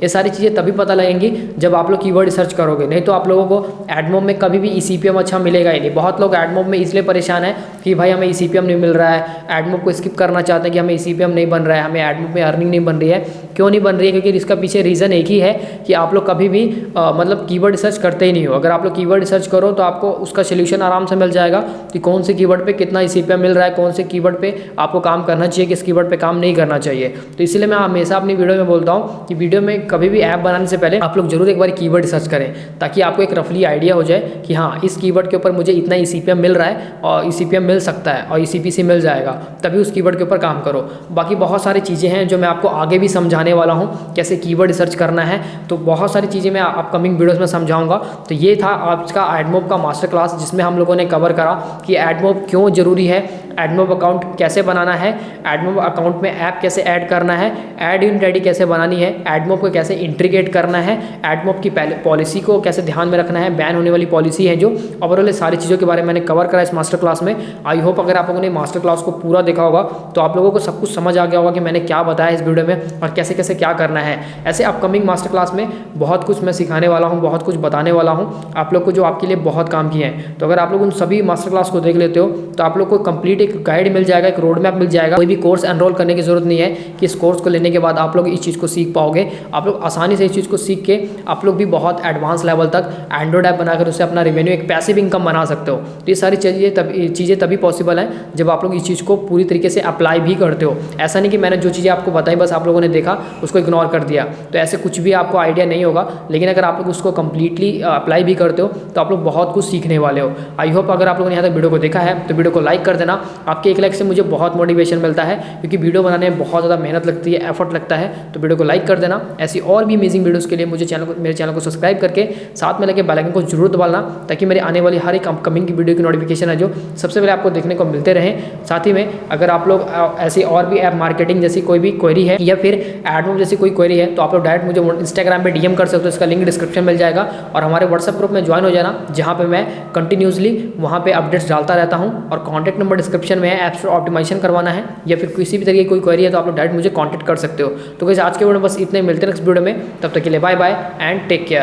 सारी चीज़ें तभी पता लगेंगी जब आप लोग कीवर्ड रिसर्च करोगे। नहीं तो आप लोगों को एडमोब में कभी भी ECPM अच्छा मिलेगा ही नहीं। बहुत लोग एडमोब में इसलिए परेशान है कि भाई हमें ECPM नहीं मिल रहा है, एडमोब को स्किप करना चाहते हैं कि हमें ECPM नहीं बन रहा है, हमें एडमोब में अर्निंग नहीं बन रही है। क्यों नहीं बन रही है? क्योंकि इसका पीछे रीज़न एक ही है कि आप लोग कभी भी मतलब कीवर्ड रिसर्च करते ही नहीं हो। अगर आप लोग कीवर्ड रिसर्च करो तो आपको उसका सोल्यूशन आराम से मिल जाएगा कि कौन से कीवर्ड पे कितना ECPM मिल रहा है, कौन से कीवर्ड पे आपको काम करना चाहिए, किस कीवर्ड पे काम नहीं करना चाहिए। तो इसलिए मैं हमेशा अपनी वीडियो में बोलता हूँ कि वीडियो में कभी भी ऐप बनाने से पहले आप लोग जरूर एक बार कीवर्ड रिसर्च करें, ताकि आपको एक रफली आइडिया हो जाए कि हाँ इस कीवर्ड के ऊपर मुझे इतना ECPM मिल रहा है और ECPM मिल सकता है और ECPC मिल जाएगा, तभी उस कीवर्ड के ऊपर काम करो। बाकी बहुत सारी चीज़ें हैं जो मैं आपको आगे भी समझाने वाला हूँ, कैसे कीवर्ड रिसर्च करना है। तो बहुत सारी चीज़ें मैं अपकमिंग वीडियोस में समझाऊंगा। तो ये था आज का एडमोब का मास्टर क्लास, जिसमें हम लोगों ने कवर करा कि एडमोब क्यों ज़रूरी है, एडमोब अकाउंट कैसे बनाना है, एडमोब अकाउंट में ऐप कैसे ऐड करना है, ऐड यूनिट आईडी कैसे बनानी है, एडमोब को कैसे इंटीग्रेट करना है, एडमोब की पॉलिसी को कैसे ध्यान में रखना है, बैन होने वाली पॉलिसी है जो, ओवरऑल सारी चीज़ों के बारे में मैंने कवर करा इस मास्टर क्लास में। आई होप अगर आप लोगों ने मास्टर क्लास को पूरा देखा होगा तो आप लोगों को सब कुछ समझ आ गया होगा कि मैंने क्या बताया इस वीडियो में और कैसे कैसे क्या करना है। ऐसे अपकमिंग मास्टर क्लास में बहुत कुछ मैं सिखाने वाला हूँ, बहुत कुछ बताने वाला हूँ आप लोग को जो आपके लिए बहुत काम किए हैं। तो अगर आप लोग उन सभी मास्टर क्लास को देख लेते हो तो आप लोग को कंप्लीट एक गाइड मिल जाएगा, एक रोड मैप मिल जाएगा। कोई भी कोर्स एनरोल करने की जरूरत नहीं है कि इस कोर्स को लेने के बाद आप लोग इस चीज़ को सीख पाओगे। आप लोग आसानी से इस चीज़ को सीख के आप लोग भी बहुत एडवांस लेवल तक एंड्रॉइड ऐप बनाकर उससे अपना रेवेन्यू, एक पैसिव इनकम बना सकते हो। तो ये सारी चीज़ें तभी पॉसिबल है जब आप लोग इस चीज़ को पूरी तरीके से अप्लाई भी करते हो। ऐसा नहीं कि मैंने जो चीज़ें आपको बताई बस आप लोगों ने देखा उसको इग्नोर कर दिया, तो ऐसे कुछ भी आपको आइडिया नहीं होगा। लेकिन अगर आप लोग उसको कंप्लीटली अप्लाई भी करते हो तो आप लोग बहुत कुछ सीखने वाले हो। आई होप अगर आप लोगों ने यहाँ तक वीडियो को देखा है तो वीडियो को लाइक कर देना। आपके एक लाइक से मुझे बहुत मोटिवेशन मिलता है क्योंकि वीडियो बनाने में बहुत ज़्यादा मेहनत लगती है, एफर्ट लगता है। तो वीडियो को लाइक कर देना। ऐसी और भी अमेजिंग वीडियोज़ के लिए मेरे चैनल को सब्सक्राइब करके साथ में लगे बेल आइकन को जरूर दबाना ताकि मेरे आने वाली हर एक अपकमिंग की वीडियो की नोटिफिकेशन है जो सबसे पहले आपको देखने को मिलते रहें। साथ ही में अगर आप लोग ऐसी और भी ऐप मार्केटिंग जैसी कोई भी क्वेरी है या फिर एडमोब जैसी कोई क्वेरी है तो आप लोग डायरेक्ट मुझे इंस्टाग्राम पे डीएम कर सकते हो। इसका लिंक डिस्क्रिप्शन मिल जाएगा और हमारे व्हाट्सएप ग्रुप में ज्वाइन हो जाना जहाँ पे मैं कंटिन्यूसली वहाँ पे अपडेट्स डालता रहता हूँ। और कॉन्टैक्ट नंबर डिस्क्रिप्शन में है, ऐप्स ऑप्टिमाइजेशन करवाना है या फिर किसी भी तरीके की कोई क्वेरी है तो आप लोग डायरेक्ट मुझे कॉन्टैक्ट कर सकते हो। तो गाइस आज के वीडियो में बस इतने, मिलते हैं नेक्स्ट वीडियो में, तब तक के लिए bye bye and take care.